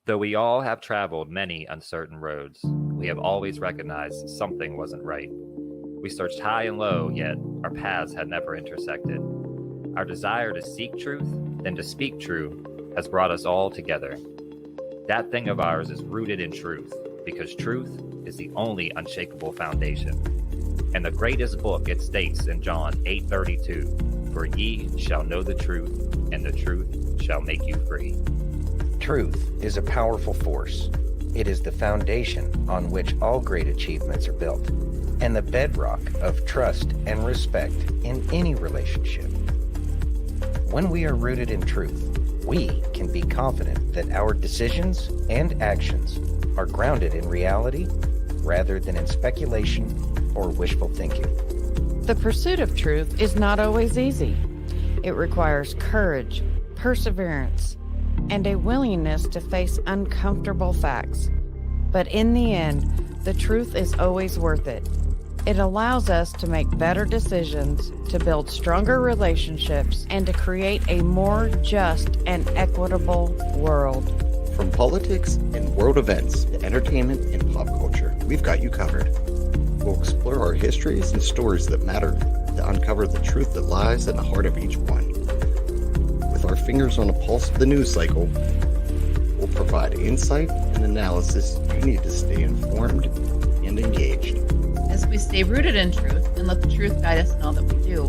Though we all have traveled many uncertain roads, we have always recognized something wasn't right. We searched high and low, yet our paths had never intersected. Our desire to seek truth and to speak truth has brought us all together. That thing of ours is rooted in truth, because truth is the only unshakable foundation. In the greatest book, it states in John 8:32, "For ye shall know the truth, and the truth shall make you free." Truth is a powerful force. It is the foundation on which all great achievements are built, and the bedrock of trust and respect in any relationship. When we are rooted in truth, we can be confident that our decisions and actions are grounded in reality rather than in speculation or wishful thinking. The pursuit of truth is not always easy. It requires courage, perseverance, and a willingness to face uncomfortable facts. But in the end, the truth is always worth it. It allows us to make better decisions, to build stronger relationships, and to create a more just and equitable world. From politics and world events to entertainment and pop culture, we've got you covered. We'll explore our histories and stories that matter to uncover the truth that lies in the heart of each one. With our fingers on the pulse of the news cycle, we'll provide insight and analysis you need to stay informed and engaged. As we stay rooted in truth and let the truth guide us in all that we do,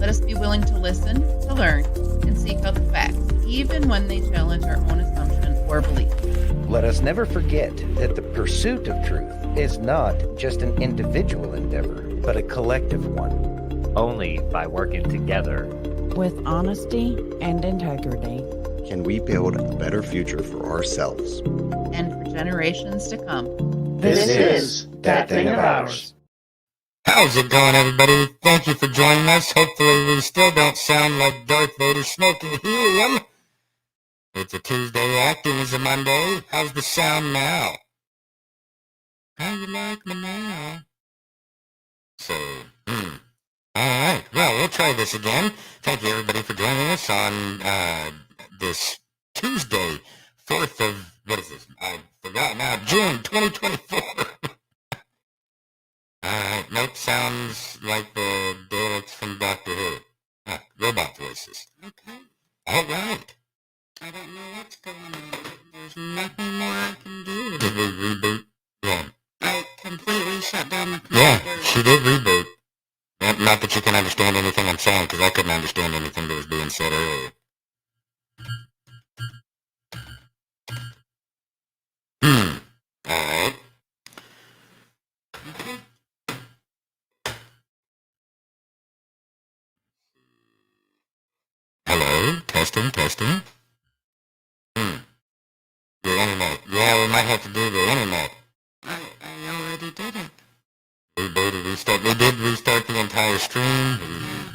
let us be willing to listen, to learn, and seek out the facts, even when they challenge our own assumption or belief. Let us never forget that the pursuit of truth is not just an individual endeavor, but a collective one. Only by working together With honesty and integrity, Can we build a better future for ourselves? And for generations to come. This is That Thing of Ours. How's it going, everybody? Thank you for joining us. Hopefully we still don't sound like Darth Vader smoking helium. It's a Tuesday acting as a Monday. How's the sound now? How you like me now? So, Alright, well, we'll try this again. Thank you, everybody, for joining us on this Tuesday, 4th of, what is this? I forgot now, June 2024. Alright, nope, sounds like the Daleks from Doctor Who. Robot voices. Okay. Alright. I don't know what's going on. There's nothing more I can do. Did we reboot? Yeah. I completely shut down the computer. Yeah, she did reboot. Not that you can understand anything I'm saying, because I couldn't understand anything that was being said earlier. Alright. Okay. Hello? Testing. Your internet. Yeah, we might have to do the internet. I already did it. Reboot, restart. We did restart the entire stream.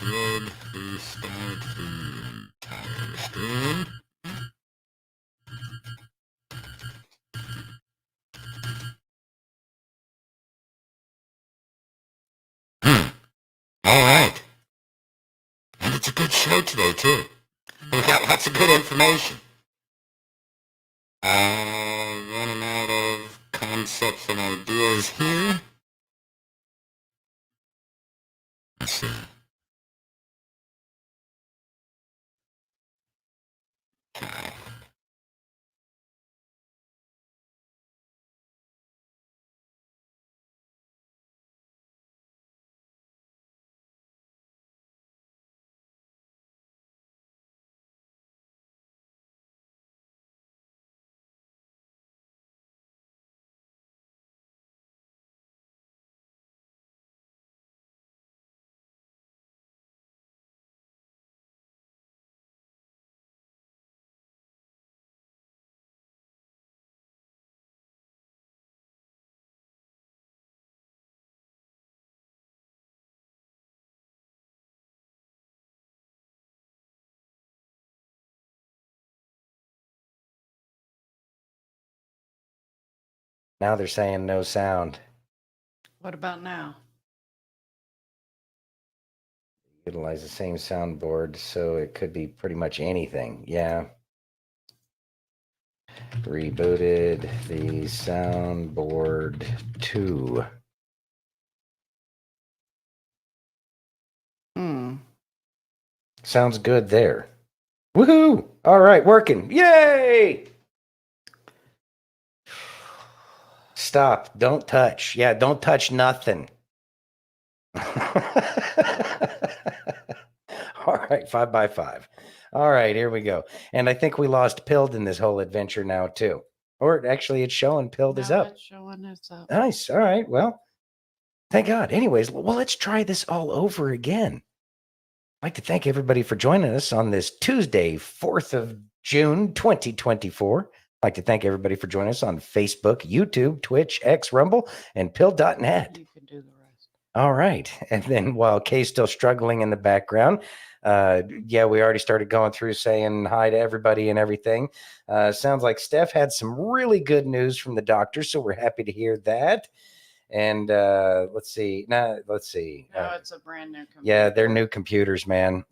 We did restart the entire stream. Alright. And it's a good show today, too. We got lots of good information. Running out of concepts and ideas here. Let's see. Okay. Now they're saying no sound. what about now? Utilize the same soundboard, so it could be pretty much anything. Yeah. Rebooted the soundboard too. Sounds good there. Woohoo! All right, working. Yay! Stop. Don't touch. Yeah, don't touch nothing. All right, 5x5. All right, here we go. And I think we lost Pilled in this whole adventure now, too. Or actually, it's showing Pilled is up. It's showing it's up. Nice. All right. Well, thank God. Anyways, well, let's try this all over again. I'd like to thank everybody for joining us on this Tuesday, 4th of June, 2024. I'd like to thank everybody for joining us on Facebook, YouTube, Twitch, X, Rumble, and Pill.net. You can do the rest. All right. And then while Kay's still struggling in the background, we already started going through saying hi to everybody and everything. Sounds like Steph had some really good news from the doctor, so we're happy to hear that. And let's see. No, it's a brand new computer. Yeah, they're new computers, man.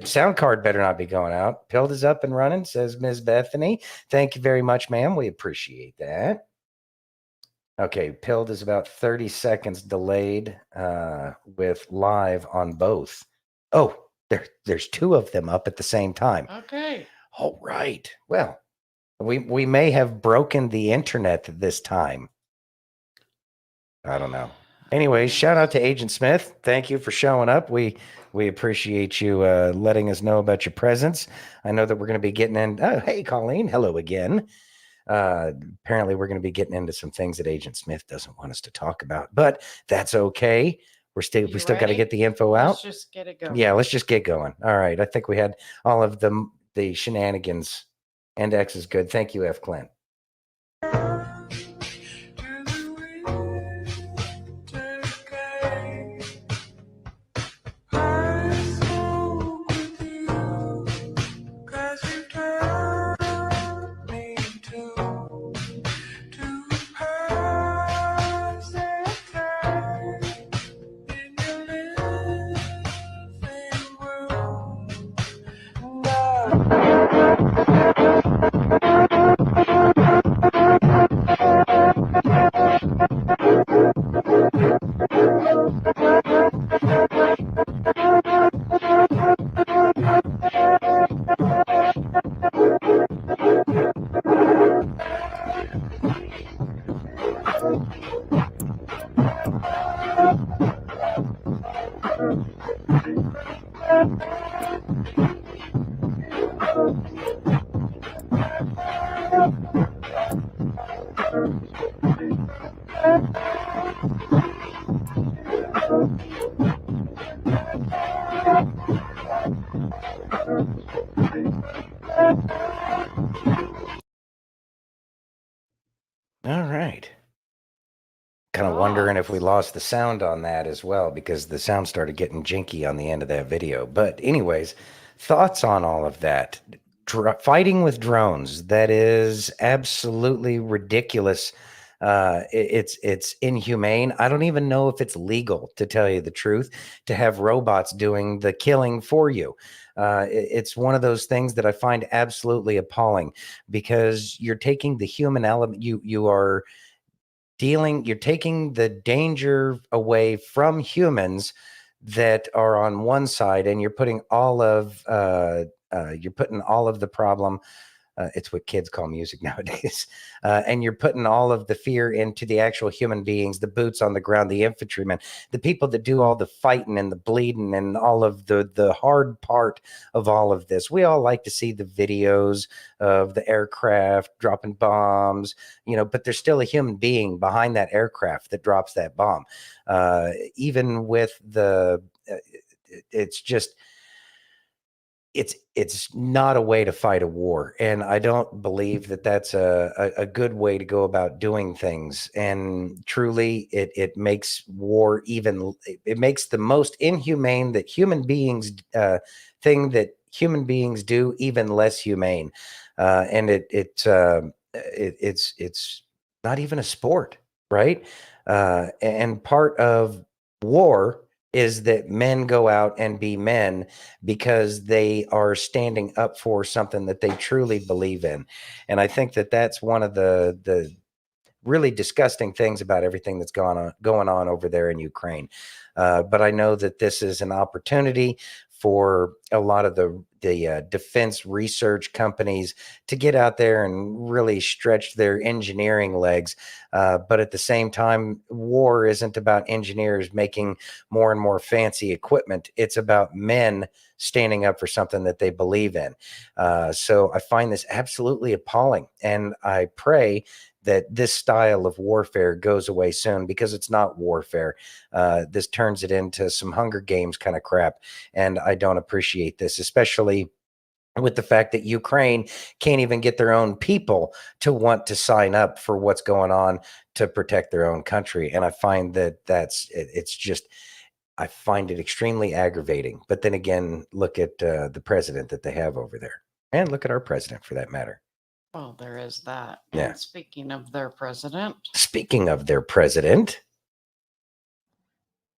Sound card better not be going out. Pilled is up and running, says Ms. Bethany. Thank you very much, ma'am. We appreciate that. Okay, Pilled is about 30 seconds delayed with live on both. Oh, there's two of them up at the same time. Okay. All right. Well, we may have broken the internet this time. I don't know. Anyways, shout out to Agent Smith. Thank you for showing up. We appreciate you letting us know about your presence. I know that we're going to be getting in. Oh, hey, Colleen. Hello again. Apparently, we're going to be getting into some things that Agent Smith doesn't want us to talk about, but that's okay. We still got to get the info out. Let's just get it going. Yeah, let's just get going. All right. I think we had all of the shenanigans. And X is good. Thank you, F. Clint. All right. Kind of wondering if we lost the sound on that as well, because the sound started getting jinky on the end of that video. But anyways, thoughts on all of that. Fighting with drones, that is absolutely ridiculous. It's inhumane. I don't even know if it's legal, to tell you the truth, to have robots doing the killing for you. It's one of those things that I find absolutely appalling, because you're taking the human element. You're taking the danger away from humans that are on one side, and you're putting all of the problem. It's what kids call music nowadays. And you're putting all of the fear into the actual human beings, the boots on the ground, the infantrymen, the people that do all the fighting and the bleeding and all of the hard part of all of this. We all like to see the videos of the aircraft dropping bombs, but there's still a human being behind that aircraft that drops that bomb. Even with it's just... It's not a way to fight a war, and I don't believe that that's a good way to go about doing things. And truly, it makes war it makes the most inhumane that human beings thing that human beings do even less humane. And it's not even a sport, right? And part of war is that men go out and be men because they are standing up for something that they truly believe in. And I think that that's one of the really disgusting things about everything that's going on over there in Ukraine. But I know that this is an opportunity for a lot of the defense research companies to get out there and really stretch their engineering legs. But at the same time, war isn't about engineers making more and more fancy equipment. It's about men standing up for something that they believe in. So I find this absolutely appalling, and I pray that this style of warfare goes away soon, because it's not warfare. This turns it into some Hunger Games kind of crap, and I don't appreciate this, especially with the fact that Ukraine can't even get their own people to want to sign up for what's going on to protect their own country. And I find that it's just, I find it extremely aggravating. But then again, look at the president that they have over there, and look at our president for that matter. Well, there is that. Yeah. And speaking of their president, Speaking of their president,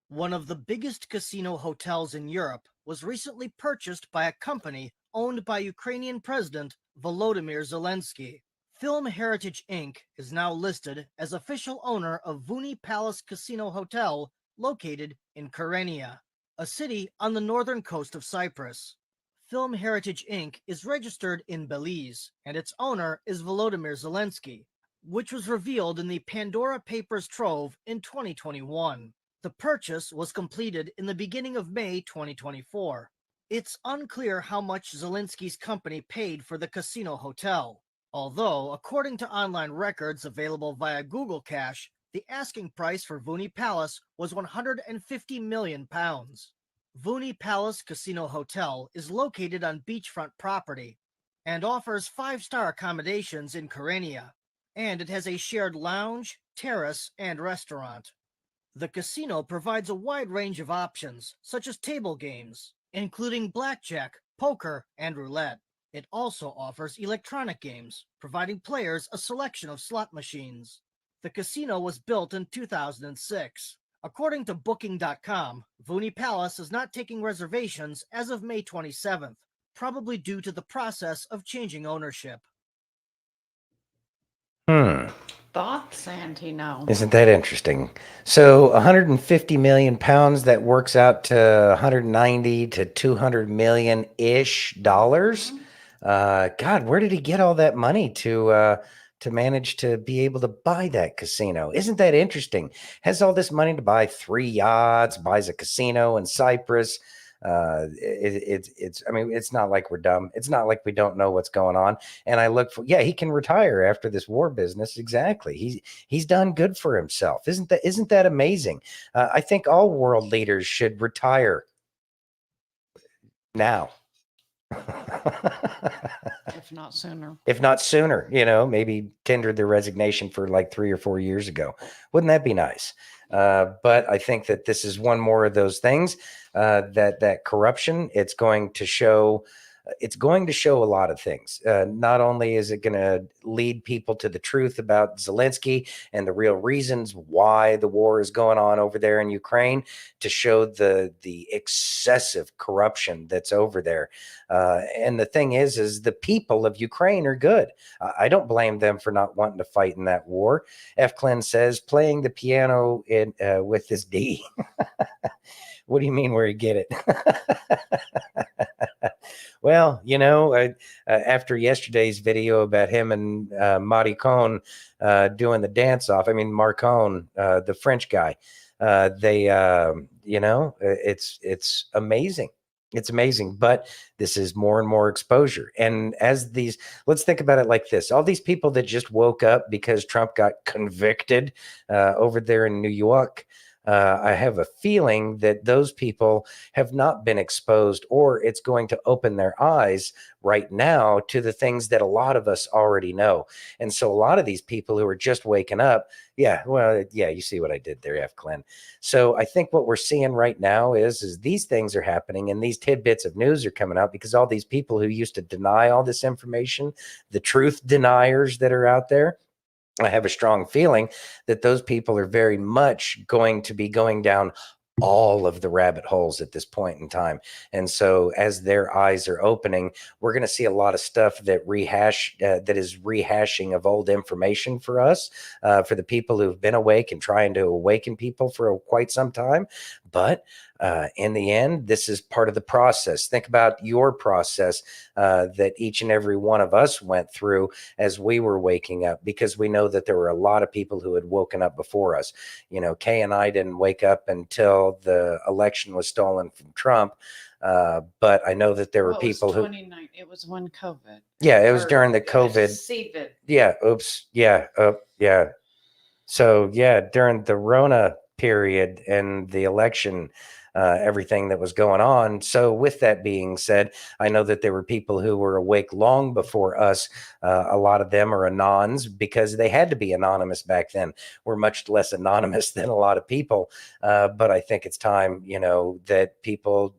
one of the biggest casino hotels in Europe was recently purchased by a company owned by Ukrainian President Volodymyr Zelensky. Film Heritage Inc. is now listed as official owner of Vuni Palace Casino Hotel, located in Kyrenia, a city on the northern coast of Cyprus. Film Heritage Inc. is registered in Belize, and its owner is Volodymyr Zelensky, which was revealed in the Pandora Papers trove in 2021. The purchase was completed in the beginning of May 2024. It's unclear how much Zelensky's company paid for the casino hotel, although, according to online records available via Google Cash, the asking price for Vuni Palace was £150 million. Vuni Palace Casino Hotel is located on beachfront property and offers 5-star accommodations in Kyrenia, and it has a shared lounge, terrace, and restaurant. The casino provides a wide range of options, such as table games, including blackjack, poker, and roulette. It also offers electronic games, providing players a selection of slot machines. The casino was built in 2006. According to Booking.com, Vuni Palace is not taking reservations as of May 27th, probably due to the process of changing ownership. thoughts, Santino? Isn't that interesting? So 150 million pounds, that works out to 190 to 200 million ish dollars. God, where did he get all that money to manage to be able to buy that casino? Isn't that interesting? Has all this money to buy 3 yachts, buys a casino in Cyprus. It's I mean, it's not like we're dumb. It's not like we don't know what's going on. And I look for, yeah, he can retire after this war business. Exactly. He's done good for himself. Isn't that amazing? I think all world leaders should retire now. If not sooner. If not sooner, maybe tendered their resignation for like 3 or 4 years ago. Wouldn't that be nice? But I think that this is one more of those things, that corruption, it's going to show a lot of things. Not only is it going to lead people to the truth about Zelensky and the real reasons why the war is going on over there in Ukraine, to show the excessive corruption that's over there. And the thing is the people of Ukraine are good. I don't blame them for not wanting to fight in that war. F. Clint says, playing the piano with this D. What do you mean, where you get it? Well, after yesterday's video about him and Maricon doing the dance off, I mean, Marcon, the French guy, it's amazing. It's amazing, but this is more and more exposure. And let's think about it like this. All these people that just woke up because Trump got convicted over there in New York, I have a feeling that those people have not been exposed, or it's going to open their eyes right now to the things that a lot of us already know. And so a lot of these people who are just waking up, you see what I did there, F. Clint. So I think what we're seeing right now is these things are happening, and these tidbits of news are coming out because all these people who used to deny all this information, the truth deniers that are out there, I have a strong feeling that those people are very much going to be going down all of the rabbit holes at this point in time. And so as their eyes are opening, we're going to see a lot of stuff that that is rehashing of old information for us, for the people who've been awake and trying to awaken people for quite some time. But in the end, this is part of the process. Think about your process that each and every one of us went through as we were waking up, because we know that there were a lot of people who had woken up before us. You know, Kay and I didn't wake up until the election was stolen from Trump. But I know that there were people who. It was when COVID. Yeah, it was during the COVID. CVID. Yeah. Oops. Yeah. Yeah. So yeah, during the Rona period and the election, everything that was going on. So with that being said, I know that there were people who were awake long before us. A lot of them are anons because they had to be anonymous back then. We're much less anonymous than a lot of people. But I think it's time, that people,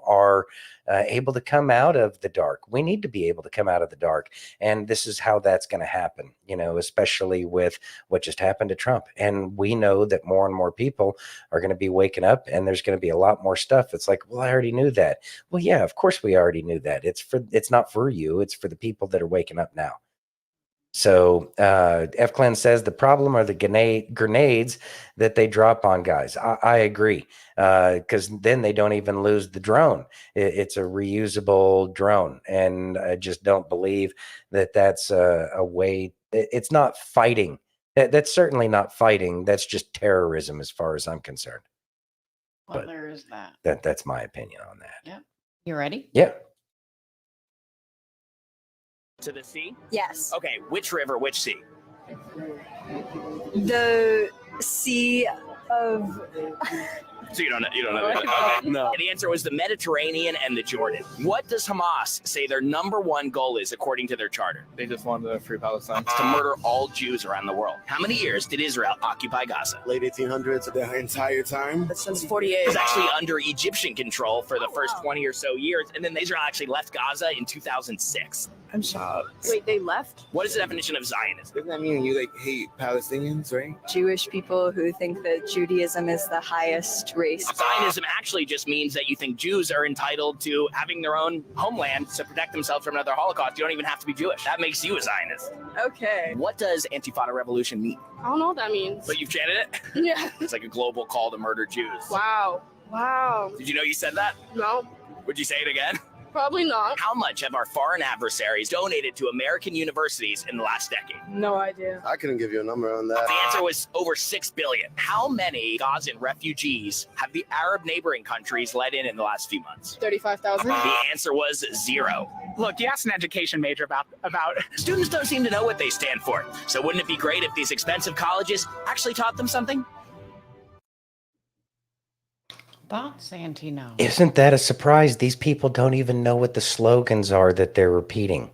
are able to come out of the dark. We need to be able to come out of the dark. And this is how that's going to happen, especially with what just happened to Trump. And we know that more and more people are going to be waking up, and there's going to be a lot more stuff. It's like, well, I already knew that. Well, yeah, of course we already knew that. It's not for you. It's for the people that are waking up now. So F. Clan says the problem are the grenades that they drop on guys. I agree, because then they don't even lose the drone. It's a reusable drone, and I just don't believe that that's a way. It's not fighting. That's certainly not fighting. That's just terrorism, as far as I'm concerned. Well, But there is that. That's my opinion on that. Yep. You ready? Yeah. To the sea? Yes. Okay, which river, which sea? The Sea of. So you don't know. Okay. No. The answer was the Mediterranean and the Jordan. What does Hamas say their number one goal is according to their charter? They just want to free Palestine. It's to murder all Jews around the world. How many years did Israel occupy Gaza? Late 1800s, the entire time. Since 48. It was actually under Egyptian control for the first 20 or so years, and then Israel actually left Gaza in 2006. I'm shocked. Wait, they left? What is the definition of Zionism? Doesn't that mean you hate Palestinians, right? Jewish people who think that Judaism is the highest race. Zionism actually just means that you think Jews are entitled to having their own homeland to protect themselves from another Holocaust. You don't even have to be Jewish. That makes you a Zionist. Okay. What does Antifada revolution mean? I don't know what that means. But you've chanted it? Yeah. It's like a global call to murder Jews. Wow. Did you know you said that? No, Would you say it again? probably not. How much have our foreign adversaries donated to American universities in the last decade? No idea. I couldn't give you a number on that. The answer was over 6 billion. How many Gazan refugees have the Arab neighboring countries let in the last few months? 35,000? The answer was 0. Look, you asked an education major about students don't seem to know what they stand for. So wouldn't it be great if these expensive colleges actually taught them something? Thought Santino. Isn't that a surprise? These people don't even know what the slogans are that they're repeating.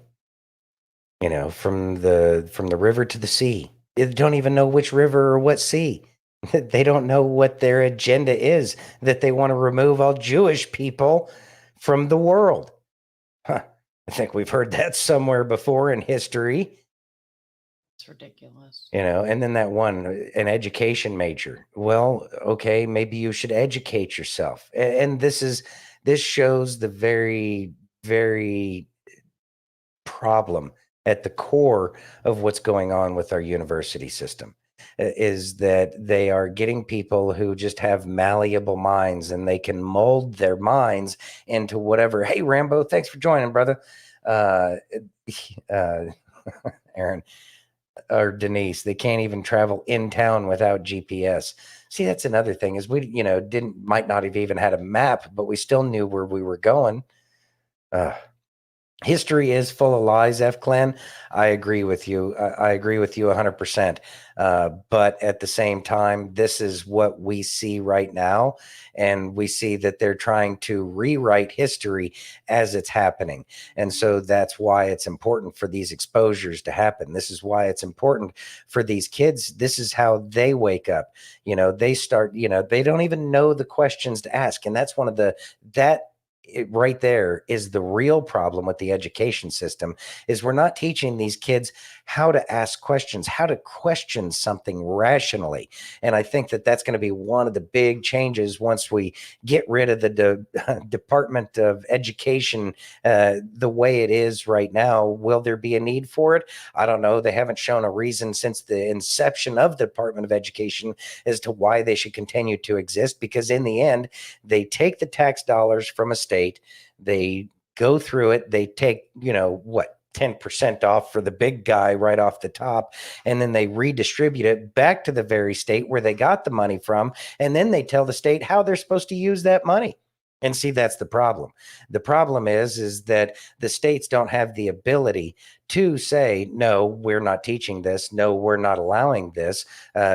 From the river to the sea. They don't even know which river or what sea. They don't know what their agenda is, that they want to remove all Jewish people from the world. Huh. I think we've heard that somewhere before in history. It's ridiculous. And then that one, an education major. Well, okay, maybe you should educate yourself. And this shows the very, very problem at the core of what's going on with our university system, is that they are getting people who just have malleable minds, and they can mold their minds into whatever. Hey, Rambo, thanks for joining, brother. Aaron. Or Denise, they can't even travel in town without GPS. See, that's another thing, is we, might not have even had a map, but we still knew where we were going. History is full of lies, F Clan. I agree with you. I agree with you 100%. But at the same time, this is what we see right now. And we see that they're trying to rewrite history as it's happening. And so that's why it's important for these exposures to happen. This is why it's important for these kids. This is how they wake up. They start, they don't even know the questions to ask. And that's that right there is the real problem with the education system, is we're not teaching these kids how to ask questions, how to question something rationally. And I think that that's going to be one of the big changes once we get rid of the Department of Education the way it is right now. Will there be a need for it? I don't know. They haven't shown a reason since the inception of the Department of Education as to why they should continue to exist, because in the end, they take the tax dollars from a state, they go through it, they take, 10% off for the big guy right off the top, and then they redistribute it back to the very state where they got the money from, and then they tell the state how they're supposed to use that money. And see, that's the problem. The problem is that the states don't have the ability to say, no, we're not teaching this. No, we're not allowing this.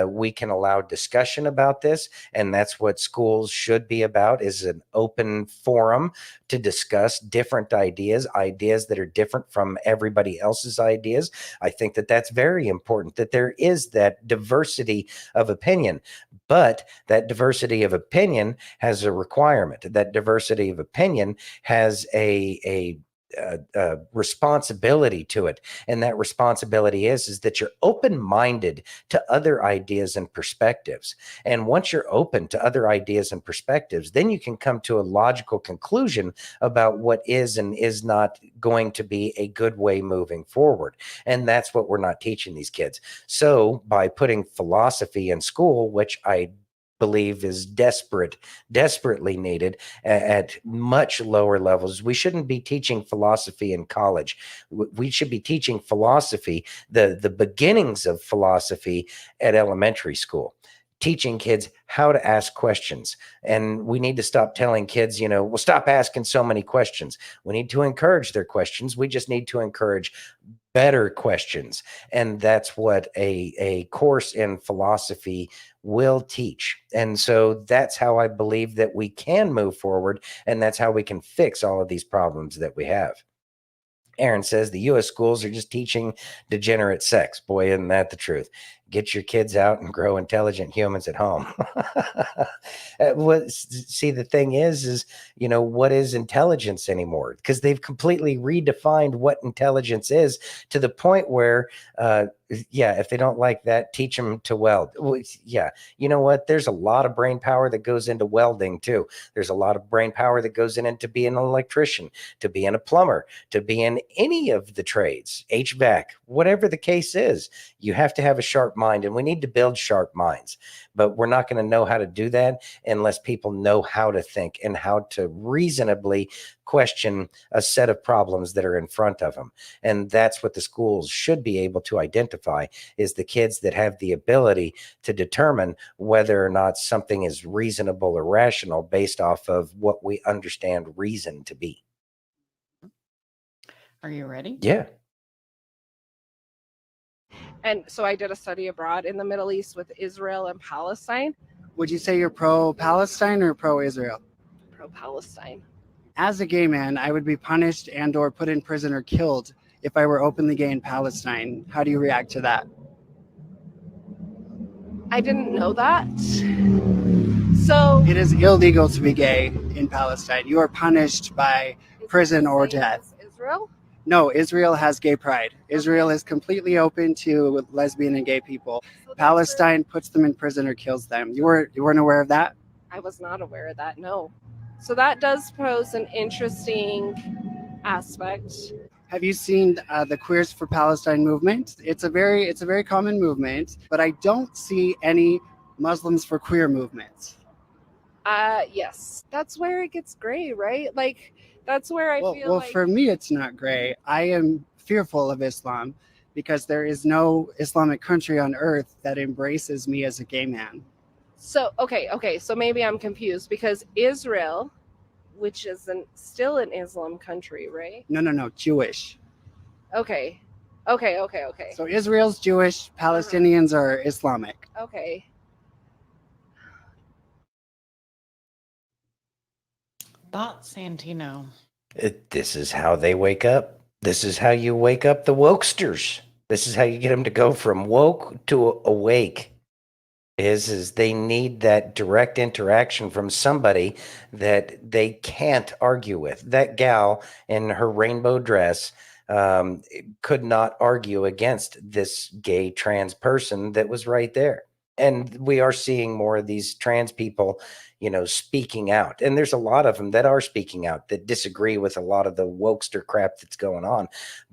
We can allow discussion about this. And that's what schools should be about, is an open forum to discuss different ideas that are different from everybody else's ideas. I think that that's very important, that there is that diversity of opinion. But that diversity of opinion has a requirement. That diversity of opinion has a responsibility to it, and that responsibility is that you're open-minded to other ideas and perspectives. And once you're open to other ideas and perspectives, then you can come to a logical conclusion about what is and is not going to be a good way moving forward. And that's what we're not teaching these kids. So by putting philosophy in school, which I believe is desperately needed at much lower levels. We shouldn't be teaching philosophy in college. We should be teaching philosophy, the beginnings of philosophy, at elementary school, teaching kids how to ask questions. And we need to stop telling kids, well, stop asking so many questions. We need to encourage their questions. We just need to encourage better questions. And that's what a course in philosophy will teach. And so that's how I believe that we can move forward. And that's how we can fix all of these problems that we have. Aaron says the U.S. schools are just teaching degenerate sex. Boy, isn't that the truth? Get your kids out and grow intelligent humans at home. See, the thing is, what is intelligence anymore? Because they've completely redefined what intelligence is, to the point where, if they don't like that, teach them to weld. Yeah, you know what? There's a lot of brain power that goes into welding too. There's a lot of brain power that goes into being an electrician, to being a plumber, to being any of the trades, HVAC, whatever the case is. You have to have a sharp mind, and we need to build sharp minds. But we're not going to know how to do that unless people know how to think and how to reasonably question a set of problems that are in front of them. And that's what the schools should be able to identify, is the kids that have the ability to determine whether or not something is reasonable or rational based off of what we understand reason to be. Are you ready? Yeah. And so I did a study abroad in the Middle East with Israel and Palestine. Would you say you're pro-Palestine or pro-Israel? Pro-Palestine. As a gay man, I would be punished and or put in prison or killed if I were openly gay in Palestine. How do you react to that? I didn't know that. So it is illegal to be gay in Palestine. You are punished by prison or death. Israel? No, Israel has gay pride. Israel is completely open to lesbian and gay people. So Palestine puts them in prison or kills them. You weren't aware of that? I was not aware of that, no. So that does pose an interesting aspect. Have you seen the Queers for Palestine movement? It's a very common movement, but I don't see any Muslims for Queer movements. Yes, that's where it gets gray, right? Like, that's where I feel like... for me, it's not gray. I am fearful of Islam because there is no Islamic country on earth that embraces me as a gay man. So, okay. So maybe I'm confused because Israel, which is still an Islam country, right? No, Jewish. Okay. So Israel's Jewish, Palestinians are Islamic. Okay. Thoughts, Santino? This is how they wake up. This is how you wake up the wokesters. This is how you get them to go from woke to awake. is they need that direct interaction from somebody that they can't argue with. That gal in her rainbow dress could not argue against this gay trans person that was right there. And we are seeing more of these trans people, speaking out. And there's a lot of them that are speaking out that disagree with a lot of the wokester crap that's going on.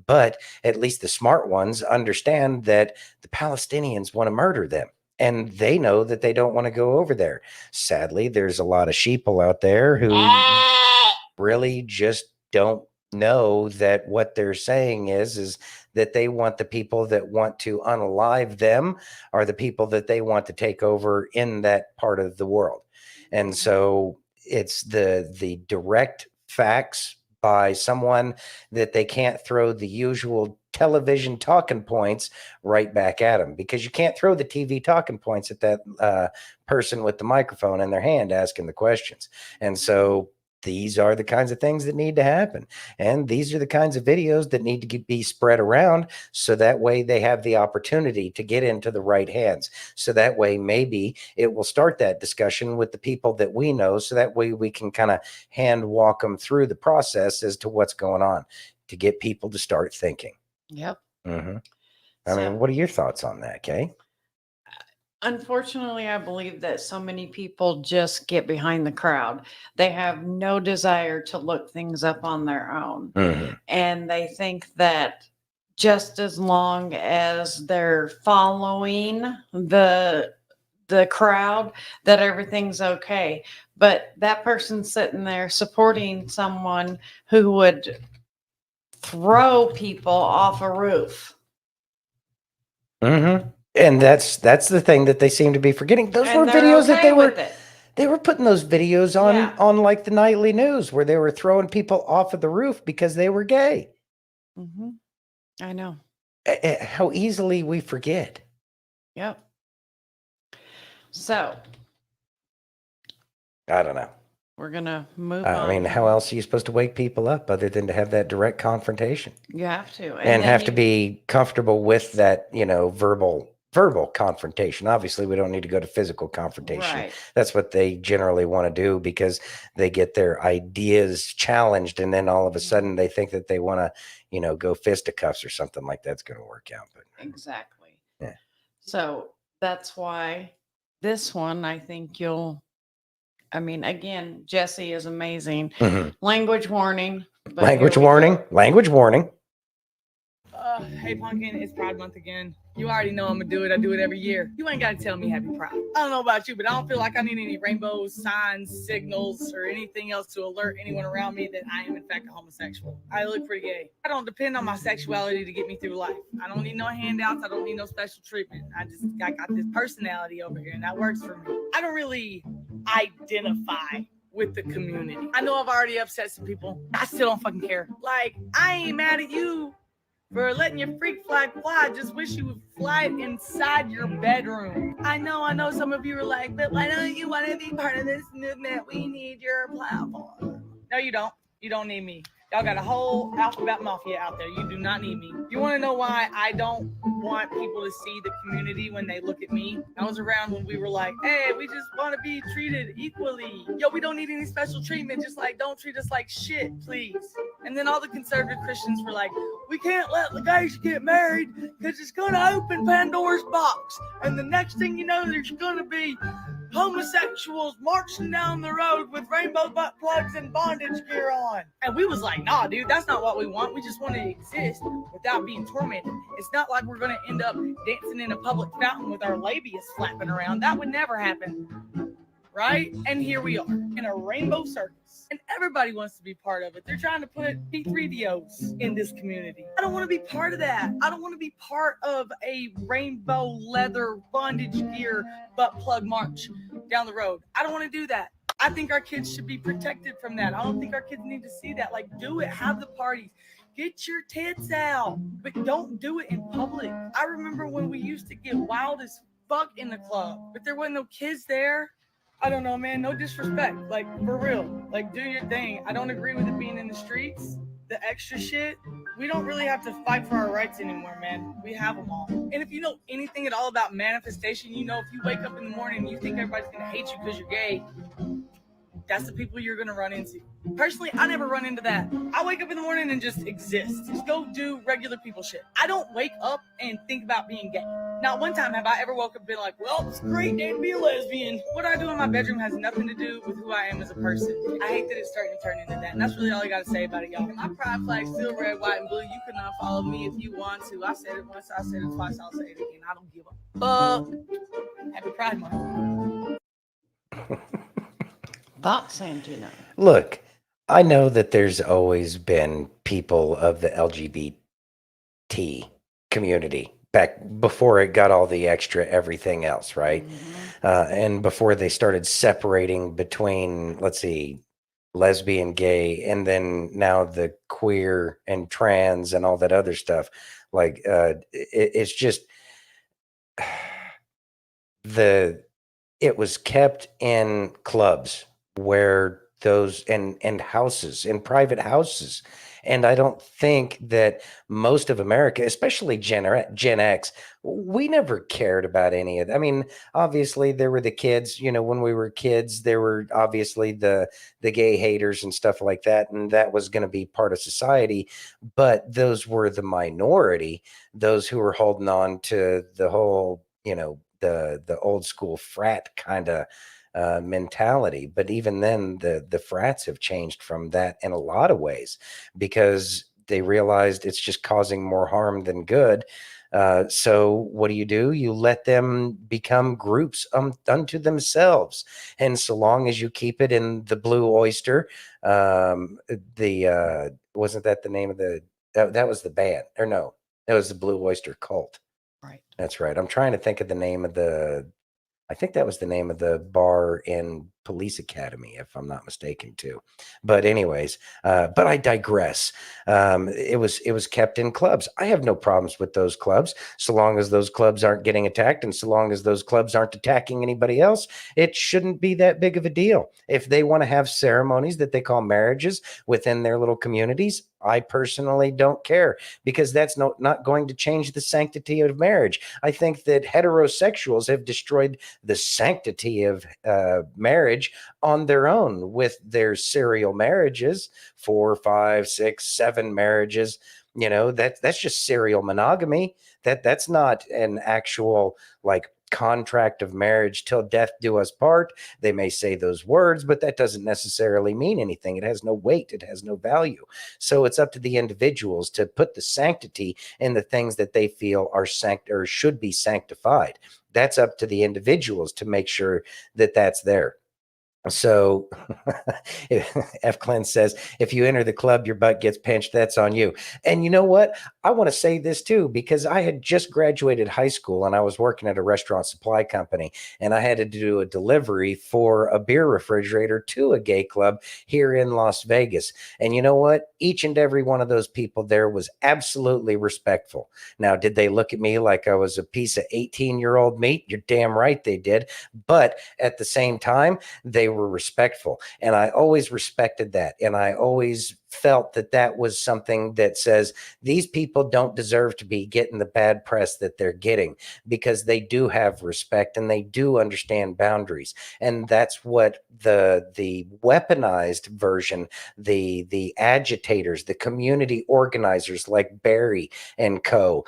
But at least the smart ones understand that the Palestinians want to murder them. And they know that they don't want to go over there. Sadly, there's a lot of sheeple out there who really just don't know that what they're saying is that they want the people that want to unalive them are the people that they want to take over in that part of the world. And so it's the direct facts by someone that they can't throw the usual television talking points right back at them, because you can't throw the TV talking points at that person with the microphone in their hand asking the questions. And so these are the kinds of things that need to happen. And these are the kinds of videos that need to be spread around, so that way they have the opportunity to get into the right hands. So that way, maybe it will start that discussion with the people that we know. So that way we can kind of hand walk them through the process as to what's going on to get people to start thinking. Yep. I mean, what are your thoughts on that, Kay? Unfortunately, I believe that so many people just get behind the crowd. They have no desire to look things up on their own. And they think that just as long as they're following the crowd, that everything's okay. But that person's sitting there supporting someone who would throw people off a roof. And that's the thing that they seem to be forgetting. Those were videos that they were putting those videos on like the nightly news, where they were throwing people off of the roof because they were gay. I know. How easily we forget. Yep. So I don't know. We're gonna move on. I mean, how else are you supposed to wake people up other than to have that direct confrontation? You have to, and have to be comfortable with that, verbal confrontation. Obviously, we don't need to go to physical confrontation. Right. That's what they generally want to do, because they get their ideas challenged, and then all of a sudden they think that they want to, go fisticuffs or something like that's going to work out. But exactly. Yeah. So that's why this one, I think again, Jesse is amazing. Language warning. Language warning. Language warning. Hey Pumpkin, it's Pride Month again. You already know I'm gonna do it. I do it every year. You ain't gotta tell me Happy Pride. I don't know about you, but I don't feel like I need any rainbows, signs, signals, or anything else to alert anyone around me that I am in fact a homosexual. I look pretty gay. I don't depend on my sexuality to get me through life. I don't need no handouts. I don't need no special treatment. I got this personality over here, and that works for me. I don't really identify with the community. I know I've already upset some people. I still don't fucking care. Like, I ain't mad at you for letting your freak flag fly. Just wish you would fly it inside your bedroom. I know some of you are like, but why don't you want to be part of this movement? We need your platform. No, you don't. You don't need me. Y'all got a whole alphabet mafia out there. You do not need me. You want to know why I don't want people to see the community when they look at me? I was around when we were like, hey, we just want to be treated equally. Yo, we don't need any special treatment. Just like, don't treat us like shit, please. And then all the conservative Christians were like, we can't let the gays get married because it's going to open Pandora's box. And the next thing you know, there's going to be homosexuals marching down the road with rainbow butt plugs and bondage gear on. And we was like, nah, dude, that's not what we want. We just want to exist without being tormented. It's not like we're going to end up dancing in a public fountain with our labias flapping around. That would never happen. Right? And here we are in a rainbow circus. And everybody wants to be part of it. They're trying to put P3DOs in this community. I don't want to be part of that. I don't want to be part of a rainbow leather bondage gear butt plug march down the road. I don't want to do that. I think our kids should be protected from that. I don't think our kids need to see that. Like, do it. Have the parties. Get your tits out. But don't do it in public. I remember when we used to get wild as fuck in the club, but there wasn't no kids there. I don't know, man. No disrespect. Like, for real. Like, do your thing. I don't agree with it being in the streets. the extra shit, we don't really have to fight for our rights anymore, man. We have them all. And if you know anything at all about manifestation, you know if you wake up in the morning and you think everybody's gonna hate you because you're gay, that's the people you're gonna run into. Personally, I never run into that. I wake up in the morning and just exist. Just go do regular people shit. I don't wake up and think about being gay. Not one time have I ever woke up and been like, well, it's a great day to be a lesbian. What I do in my bedroom has nothing to do with who I am as a person. I hate that it's starting to turn into that. And that's really all I gotta say about it, y'all. My pride flag's still red, white, and blue. You can unfollow me if you want to. I said it once, I said it twice, I'll say it again. I don't give a fuck. Happy Pride Month. Thoughts, Santino? Look, I know that there's always been people of the LGBT community back before it got all the extra everything else, right? And before they started separating between, let's see, lesbian, gay, and then now the queer and trans and all that other stuff. Like, it's just it was kept in clubs where those and houses, in private houses. And I don't think that most of America, especially Gen X, we never cared about any of that. I mean, obviously there were the kids, when we were kids, there were obviously the gay haters and stuff like that. And that was going to be part of society. But those were the minority, those who were holding on to the whole, the old school frat kind of mentality. But even then, the frats have changed from that in a lot of ways because they realized it's just causing more harm than good. So what do? You let them become groups unto themselves. And so long as you keep it in the Blue Oyster, wasn't that the name of that was the band, or no, that was the Blue Oyster Cult. Right. That's right. I'm trying to think of the name of I think that was the name of the bar in Police Academy, if I'm not mistaken, too. But anyways, but I digress. It was kept in clubs. I have no problems with those clubs, so long as those clubs aren't getting attacked, and so long as those clubs aren't attacking anybody else. It shouldn't be that big of a deal. If they want to have ceremonies that they call marriages within their little communities, I personally don't care, because that's not going to change the sanctity of marriage. I think that heterosexuals have destroyed the sanctity of marriage on their own with their serial marriages, 4, 5, 6, 7 marriages. That's just serial monogamy. That's not an actual contract of marriage till death do us part. They may say those words, but that doesn't necessarily mean anything. It has no weight. It has no value. So it's up to the individuals to put the sanctity in the things that they feel are or should be sanctified. That's up to the individuals to make sure that that's there. So F. Clint says, if you enter the club, your butt gets pinched. That's on you. And you know what? I want to say this too, because I had just graduated high school and I was working at a restaurant supply company, and I had to do a delivery for a beer refrigerator to a gay club here in Las Vegas. And you know what? Each and every one of those people there was absolutely respectful. Now, did they look at me like I was a piece of 18-year-old meat? You're damn right they did. But at the same time, they were respectful, and I always respected that, and I always felt that was something that says these people don't deserve to be getting the bad press that they're getting, because they do have respect and they do understand boundaries. And that's what the weaponized version, the agitators, the community organizers like Barry and co,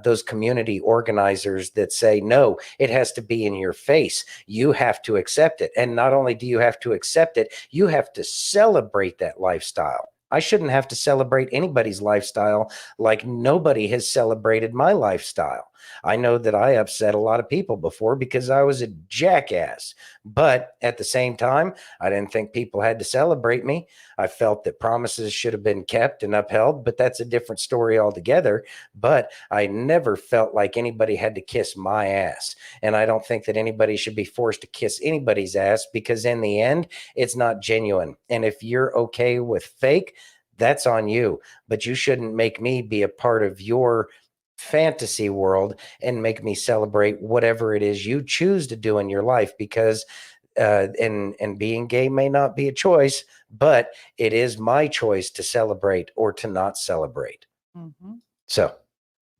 those community organizers that say, no, it has to be in your face, you have to accept it. And not only do you have to accept it, you have to celebrate that lifestyle. I shouldn't have to celebrate anybody's lifestyle like nobody has celebrated my lifestyle. I know that I upset a lot of people before because I was a jackass, but at the same time, I didn't think people had to celebrate me. I felt that promises should have been kept and upheld, but that's a different story altogether. But I never felt like anybody had to kiss my ass. And I don't think that anybody should be forced to kiss anybody's ass, because in the end, it's not genuine. And if you're okay with fake, that's on you. But you shouldn't make me be a part of your fantasy world and make me celebrate whatever it is you choose to do in your life, because and being gay may not be a choice, but it is my choice to celebrate or to not celebrate. Mm-hmm. So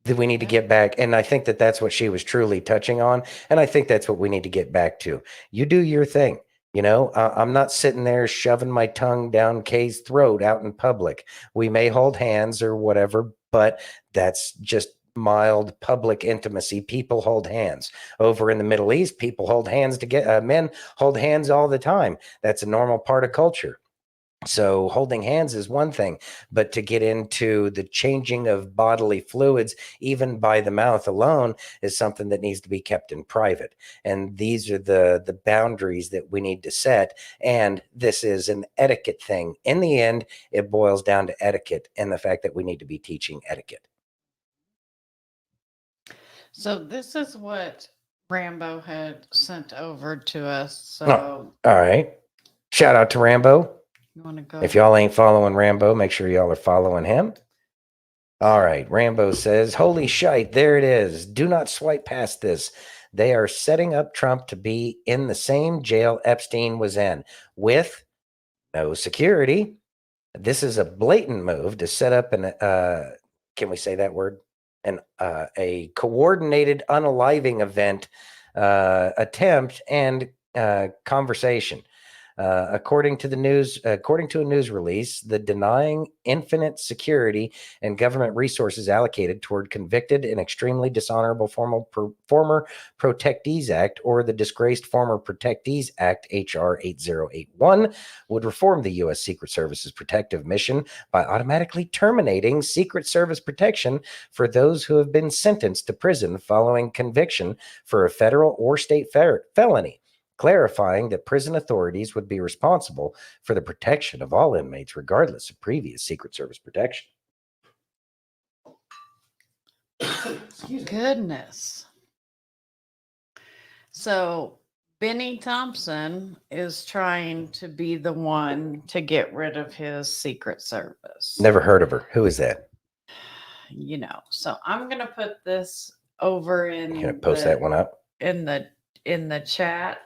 we need to get back. And I think that that's what she was truly touching on. And I think that's what we need to get back to. You do your thing. I'm not sitting there shoving my tongue down Kay's throat out in public. We may hold hands or whatever, but that's just mild public intimacy. People hold hands. Over in the Middle East, people hold hands to get men hold hands all the time. That's a normal part of culture. So holding hands is one thing, but to get into the changing of bodily fluids, even by the mouth alone, is something that needs to be kept in private. And these are the boundaries that we need to set. And this is an etiquette thing. In the end, it boils down to etiquette and the fact that we need to be teaching etiquette. So this is what Rambo had sent over to us. So all right. Shout out to Rambo. You want to go? If y'all ain't following Rambo, make sure y'all are following him. All right. Rambo says, holy shite, there it is. Do not swipe past this. They are setting up Trump to be in the same jail Epstein was in with no security. This is a blatant move to set up can we say that word? A coordinated unaliving event, attempt and conversation. According to a news release, the denying infinite security and government resources allocated toward convicted and extremely dishonorable former Protectees Act, or the Disgraced Former Protectees Act, HR 8081, would reform the U.S. Secret Service's protective mission by automatically terminating Secret Service protection for those who have been sentenced to prison following conviction for a federal or state felony, clarifying that prison authorities would be responsible for the protection of all inmates, regardless of previous Secret Service protection. Goodness. So Benny Thompson is trying to be the one to get rid of his Secret Service. Never heard of her. Who is that? So I'm going to put this over in. You're going to post that one up? In the chat.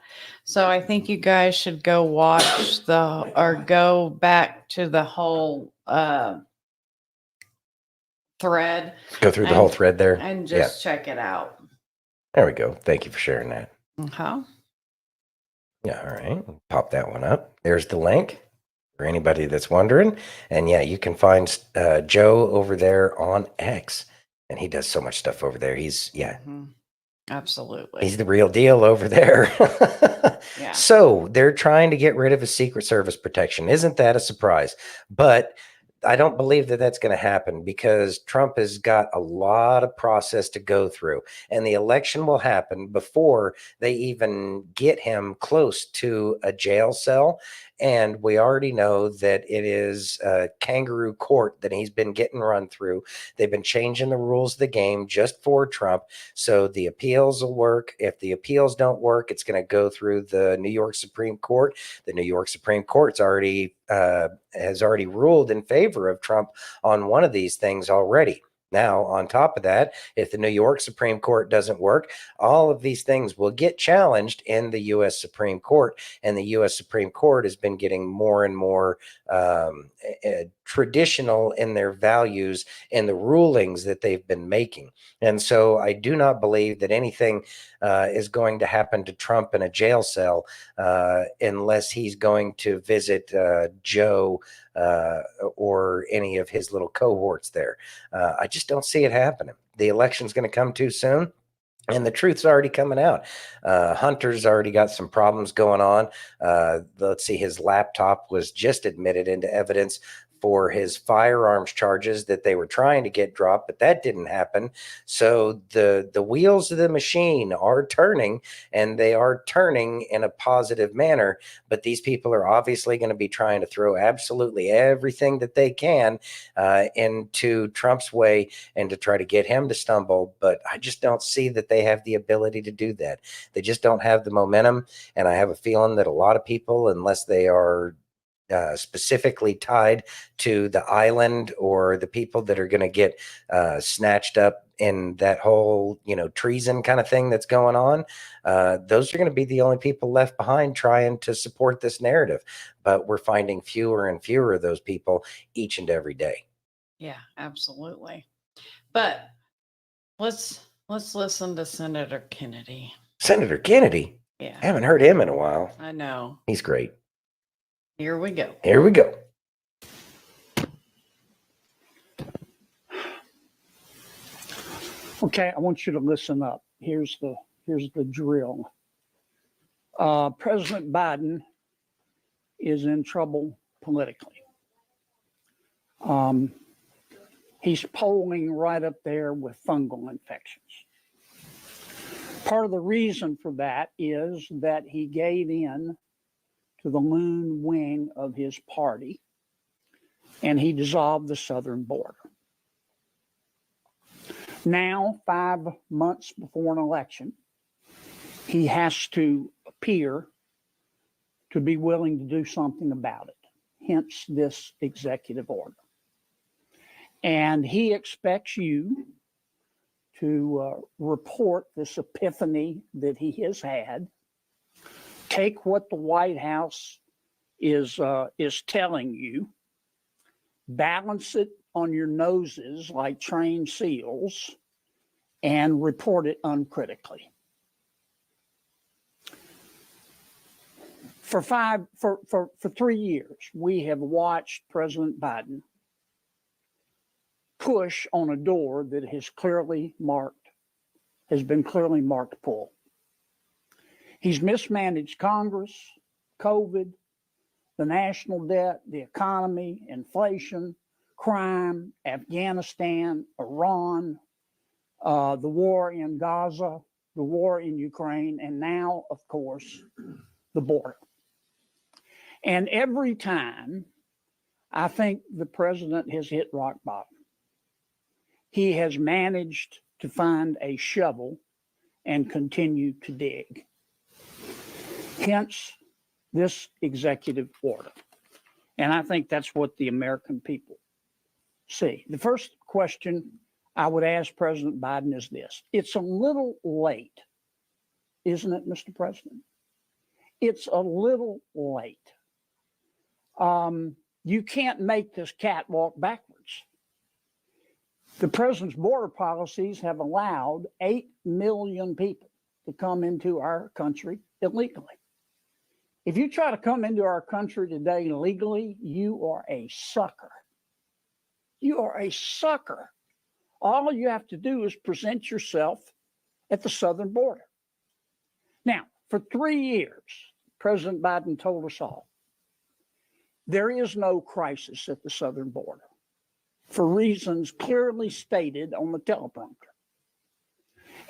So I think you guys should go watch go back to the whole thread. Go through the whole thread there. And just check it out. There we go. Thank you for sharing that. Uh-huh. Yeah, all right. Pop that one up. There's the link for anybody that's wondering. And yeah, you can find Joe over there on X. And he does so much stuff over there. Mm-hmm. Absolutely. He's the real deal over there. Yeah. So they're trying to get rid of his Secret Service protection. Isn't that a surprise? But I don't believe that that's going to happen, because Trump has got a lot of process to go through, and the election will happen before they even get him close to a jail cell. And we already know that it is a kangaroo court that he's been getting run through. They've been changing the rules of the game just for Trump. So the appeals will work. If the appeals don't work, it's going to go through the New York Supreme Court. The New York Supreme Court's has already ruled in favor of Trump on one of these things already. Now, on top of that, if the New York Supreme Court doesn't work, all of these things will get challenged in the U.S. Supreme Court. And the U.S. Supreme Court has been getting more and more traditional in their values and the rulings that they've been making. And so I do not believe that anything is going to happen to Trump in a jail cell unless he's going to visit Joe or any of his little cohorts there. I just don't see it happening. The election's going to come too soon. And the truth's already coming out. Hunter's already got some problems going on. Let's see, his laptop was just admitted into evidence for his firearms charges that they were trying to get dropped, but that didn't happen. So the wheels of the machine are turning, and they are turning in a positive manner. But these people are obviously going to be trying to throw absolutely everything that they can into Trump's way and to try to get him to stumble. But I just don't see that they have the ability to do that. They just don't have the momentum. And I have a feeling that a lot of people, unless they are specifically tied to the island or the people that are going to get snatched up and that whole, treason kind of thing that's going on, those are going to be the only people left behind trying to support this narrative. But we're finding fewer and fewer of those people each and every day. Yeah, absolutely. But let's listen to Senator Kennedy. Senator Kennedy? Yeah. I haven't heard him in a while. I know. He's great. Here we go. Here we go. Okay, I want you to listen up. Here's the drill. President Biden is in trouble politically. He's polling right up there with fungal infections. Part of the reason for that is that he gave in to the loon wing of his party, and he dissolved the southern border. Now, 5 months before an election, he has to appear to be willing to do something about it, hence this executive order. And he expects you to report this epiphany that he has had, take what the White House is telling you, balance it on your noses like trained seals, and report it uncritically. For 3 years, we have watched President Biden push on a door that has been clearly marked pull. He's mismanaged Congress, COVID, the national debt, the economy, inflation, crime, Afghanistan, Iran, the war in Gaza, the war in Ukraine, and now, of course, the border. And every time, I think the president has hit rock bottom. He has managed to find a shovel and continue to dig. Hence, this executive order. And I think that's what the American people see. The first question I would ask President Biden is this. It's a little late, isn't it, Mr. President? It's a little late. You can't make this cat walk backwards. The president's border policies have allowed 8 million people to come into our country illegally. If you try to come into our country today legally, you are a sucker. You are a sucker. All you have to do is present yourself at the southern border. Now, for 3 years, President Biden told us all, there is no crisis at the southern border for reasons clearly stated on the teleprompter.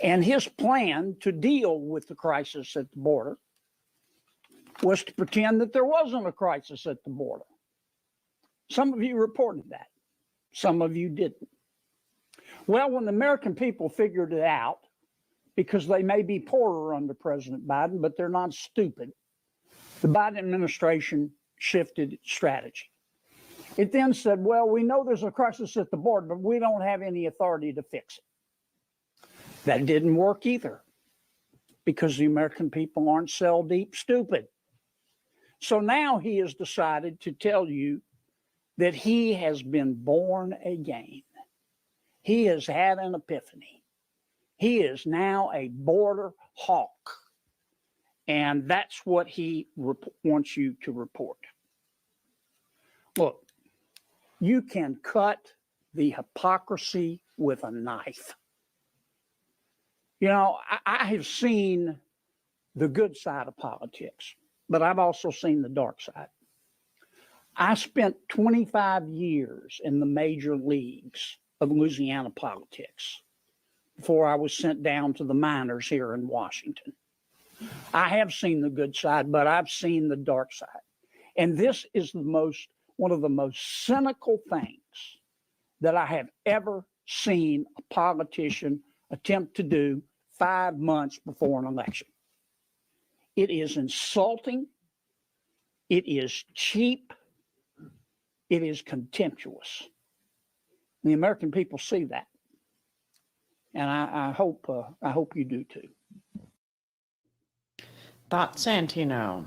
And his plan to deal with the crisis at the border was to pretend that there wasn't a crisis at the border. Some of you reported that. Some of you didn't. Well, when the American people figured it out, because they may be poorer under President Biden, but they're not stupid, the Biden administration shifted its strategy. It then said, well, we know there's a crisis at the border, but we don't have any authority to fix it. That didn't work either, because the American people aren't cell deep stupid. So now he has decided to tell you that he has been born again. He has had an epiphany. He is now a border hawk. And that's what he wants you to report. Look, you can cut the hypocrisy with a knife. You know, I have seen the good side of politics, but I've also seen the dark side. I spent 25 years in the major leagues of Louisiana politics before I was sent down to the minors here in Washington. I have seen the good side, but I've seen the dark side. And this is one of the most cynical things that I have ever seen a politician attempt to do 5 months before an election. It is insulting. It is cheap. It is contemptuous. The American people see that. and I hope you do too. Thought Santino.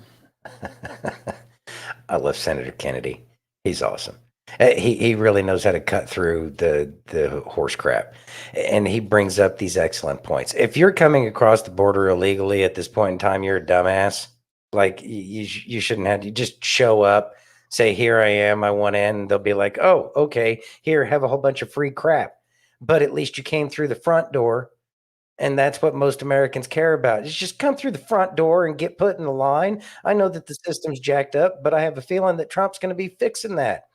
I love Senator Kennedy. He's awesome. He really knows how to cut through the horse crap, and he brings up these excellent points. If you're coming across the border illegally at this point in time, you're a dumbass. Like you shouldn't have. You just show up, say, "Here I am. I want in." And they'll be like, "Oh, okay. Here, have a whole bunch of free crap." But at least you came through the front door. And that's what most Americans care about. Is just come through the front door and get put in the line. I know that the system's jacked up, but I have a feeling that Trump's going to be fixing that,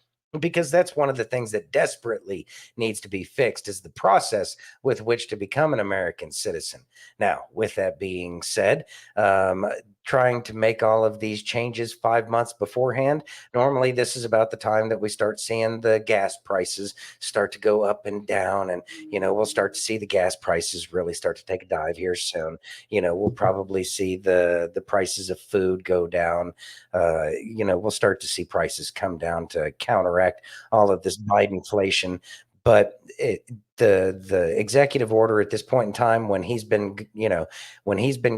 because that's one of the things that desperately needs to be fixed is the process with which to become an American citizen. Now, with that being said, trying to make all of these changes 5 months beforehand, normally this is about the time that we start seeing the gas prices start to go up and down, and we'll start to see the gas prices really start to take a dive here soon. We'll probably see the prices of food go down. We'll start to see prices come down to counteract all of this Biden inflation. But the executive order at this point in time, when he's been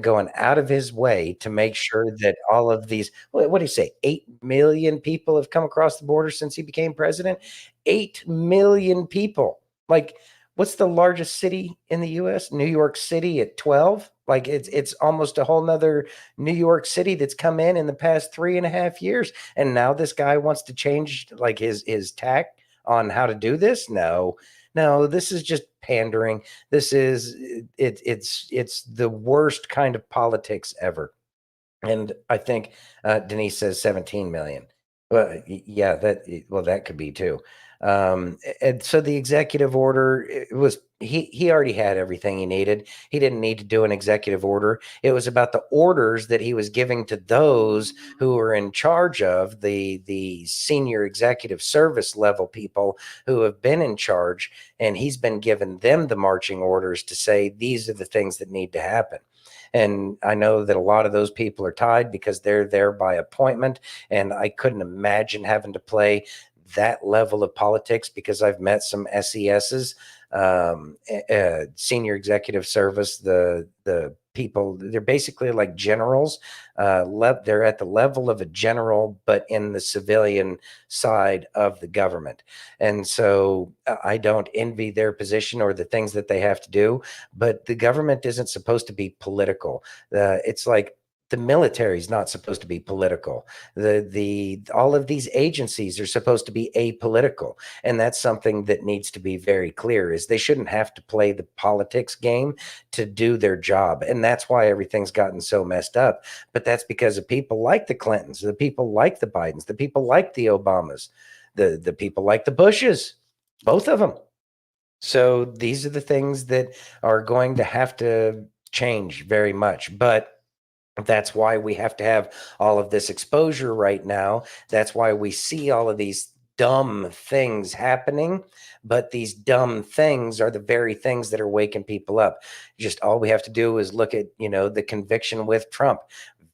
going out of his way to make sure that all of these, what do you say, 8 million people have come across the border since he became president? 8 million people. Like, what's the largest city in the US? New York City at 12. Like it's almost a whole nother New York City that's come in the past 3.5 years. And now this guy wants to change like his tack on how to do this. No, this is just pandering. This is it's the worst kind of politics ever. And I think Denise says 17 million. Well, yeah, that could be too. And so the executive order, it was he already had everything he needed. He didn't need to do an executive order. It was about the orders that he was giving to those who were in charge of the senior executive service level people who have been in charge, and he's been giving them the marching orders to say these are the things that need to happen. And I know that a lot of those people are tied because they're there by appointment. And I couldn't imagine having to play that level of politics, because I've met some SESs, senior executive service, the people, they're basically like generals. They're at the level of a general, but in the civilian side of the government. And so I don't envy their position or the things that they have to do, but the government isn't supposed to be political. It's like the military is not supposed to be political. The all of these agencies are supposed to be apolitical, and that's something that needs to be very clear. Is they shouldn't have to play the politics game to do their job, and that's why everything's gotten so messed up. But that's because of people like the Clintons, the people like the Bidens, the people like the Obamas, the people like the Bushes, both of them. So these are the things that are going to have to change very much, but that's why we have to have all of this exposure right now. That's why we see all of these dumb things happening. But these dumb things are the very things that are waking people up. Just all we have to do is look at, the conviction with Trump.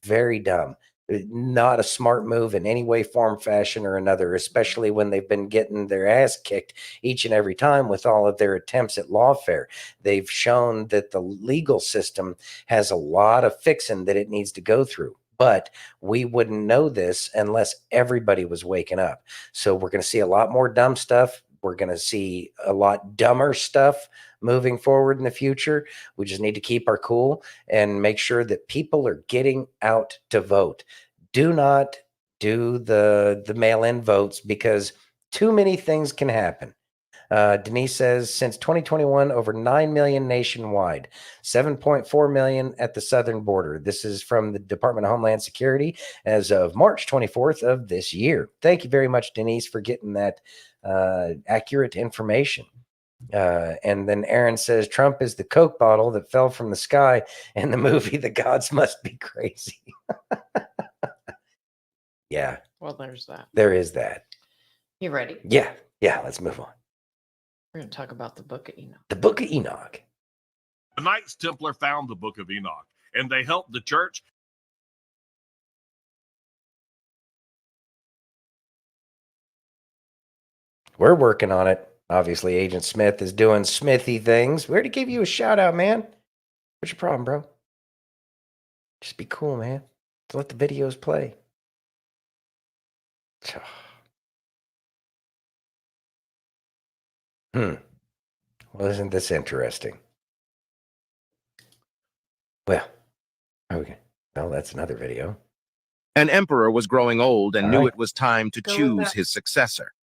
Very dumb. Not a smart move in any way, form, fashion, or another, especially when they've been getting their ass kicked each and every time with all of their attempts at lawfare. They've shown that the legal system has a lot of fixing that it needs to go through. But we wouldn't know this unless everybody was waking up. So we're going to see a lot more dumb stuff. We're going to see a lot dumber stuff moving forward in the future. We just need to keep our cool and make sure that people are getting out to vote. Do not do the mail-in votes, because too many things can happen. Denise says, since 2021, over 9 million nationwide, 7.4 million at the southern border. This is from the Department of Homeland Security as of March 24th of this year. Thank you very much, Denise, for getting that accurate information. And then Aaron says, Trump is the Coke bottle that fell from the sky in the movie The Gods Must Be Crazy. Yeah. Well, there's that. There is that. You ready? Yeah. Let's move on. We're going to talk about the Book of Enoch. The Book of Enoch. The Knights Templar found the Book of Enoch, and they helped the church. We're working on it. Obviously, Agent Smith is doing Smithy things. We already gave you a shout out, man. What's your problem, bro? Just be cool, man. To let the videos play. Well, isn't this interesting? Well, okay. Well, that's another video. An emperor was growing old and All knew right. it was time to Go with choose that. his successor.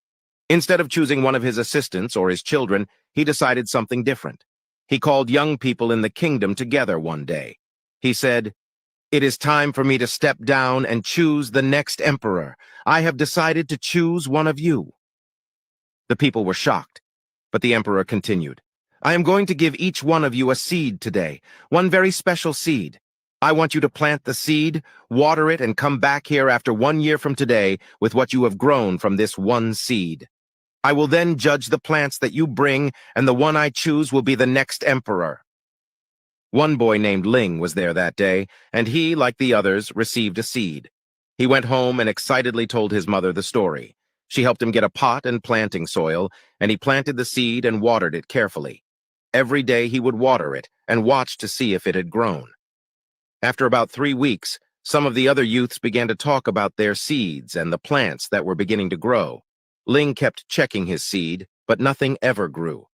Instead of choosing one of his assistants or his children, he decided something different. He called young people in the kingdom together one day. He said, "It is time for me to step down and choose the next emperor. I have decided to choose one of you." The people were shocked, but the emperor continued, "I am going to give each one of you a seed today, one very special seed. I want you to plant the seed, water it, and come back here after 1 year from today with what you have grown from this one seed. I will then judge the plants that you bring, and the one I choose will be the next emperor." One boy named Ling was there that day, and he, like the others, received a seed. He went home and excitedly told his mother the story. She helped him get a pot and planting soil, and he planted the seed and watered it carefully. Every day he would water it and watch to see if it had grown. After about 3 weeks, some of the other youths began to talk about their seeds and the plants that were beginning to grow. Ling kept checking his seed, but nothing ever grew.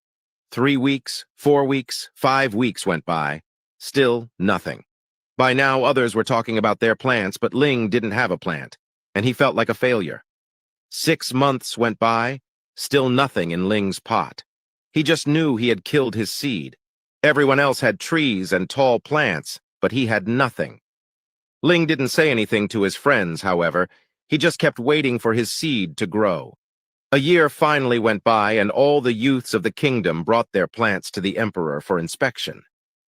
3 weeks, 4 weeks, 5 weeks went by. Still nothing. By now, others were talking about their plants, but Ling didn't have a plant, and he felt like a failure. 6 months went by, still nothing in Ling's pot. He just knew he had killed his seed. Everyone else had trees and tall plants, but he had nothing. Ling didn't say anything to his friends, however. He just kept waiting for his seed to grow. A year finally went by, and all the youths of the kingdom brought their plants to the emperor for inspection.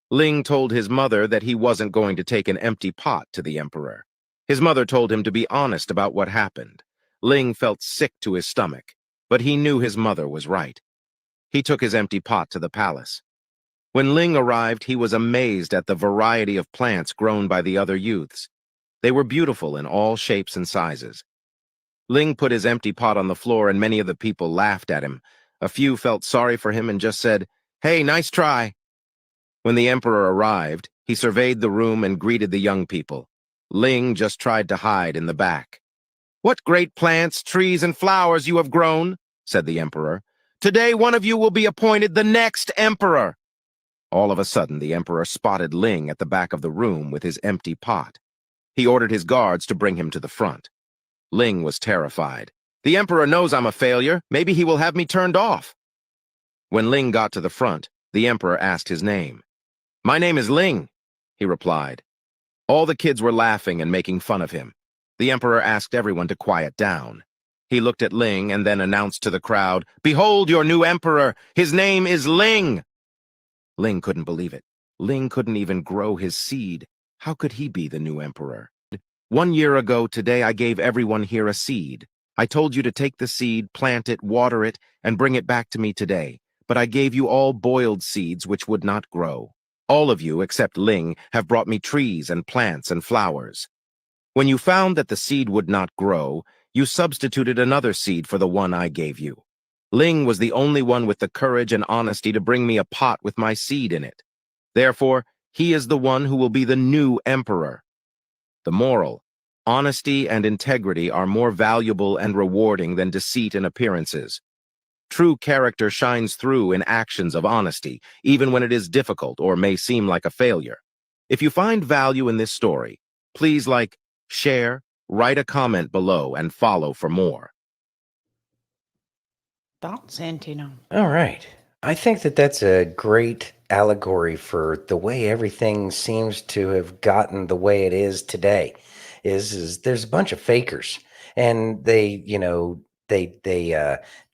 Ling told his mother that he wasn't going to take an empty pot to the emperor. His mother told him to be honest about what happened. Ling felt sick to his stomach, but he knew his mother was right. He took his empty pot to the palace. When Ling arrived, he was amazed at the variety of plants grown by the other youths. They were beautiful in all shapes and sizes. Ling put his empty pot on the floor, and many of the people laughed at him. A few felt sorry for him and just said, "Hey, nice try." When the emperor arrived, he surveyed the room and greeted the young people. Ling just tried to hide in the back. "What great plants, trees, and flowers you have grown," said the emperor. "Today one of you will be appointed the next emperor." All of a sudden, the emperor spotted Ling at the back of the room with his empty pot. He ordered his guards to bring him to the front. Ling was terrified. "The emperor knows I'm a failure. Maybe he will have me turned off." When Ling got to the front, the emperor asked his name. "My name is Ling," he replied. All the kids were laughing and making fun of him. The emperor asked everyone to quiet down. He looked at Ling and then announced to the crowd, "Behold your new emperor! His name is Ling!" Ling couldn't believe it. Ling couldn't even grow his seed. How could he be the new emperor? "1 year ago today, I gave everyone here a seed. I told you to take the seed, plant it, water it, and bring it back to me today. But I gave you all boiled seeds which would not grow. All of you, except Ling, have brought me trees and plants and flowers. When you found that the seed would not grow, you substituted another seed for the one I gave you. Ling was the only one with the courage and honesty to bring me a pot with my seed in it. Therefore, he is the one who will be the new emperor." The moral: honesty and integrity are more valuable and rewarding than deceit and appearances. True character shines through in actions of honesty, even when it is difficult or may seem like a failure. If you find value in this story, please like, share, write a comment below, and follow for more. Thoughts, Antino? All right. I think that that's a great allegory for the way everything seems to have gotten the way it is today. Is there's a bunch of fakers, and they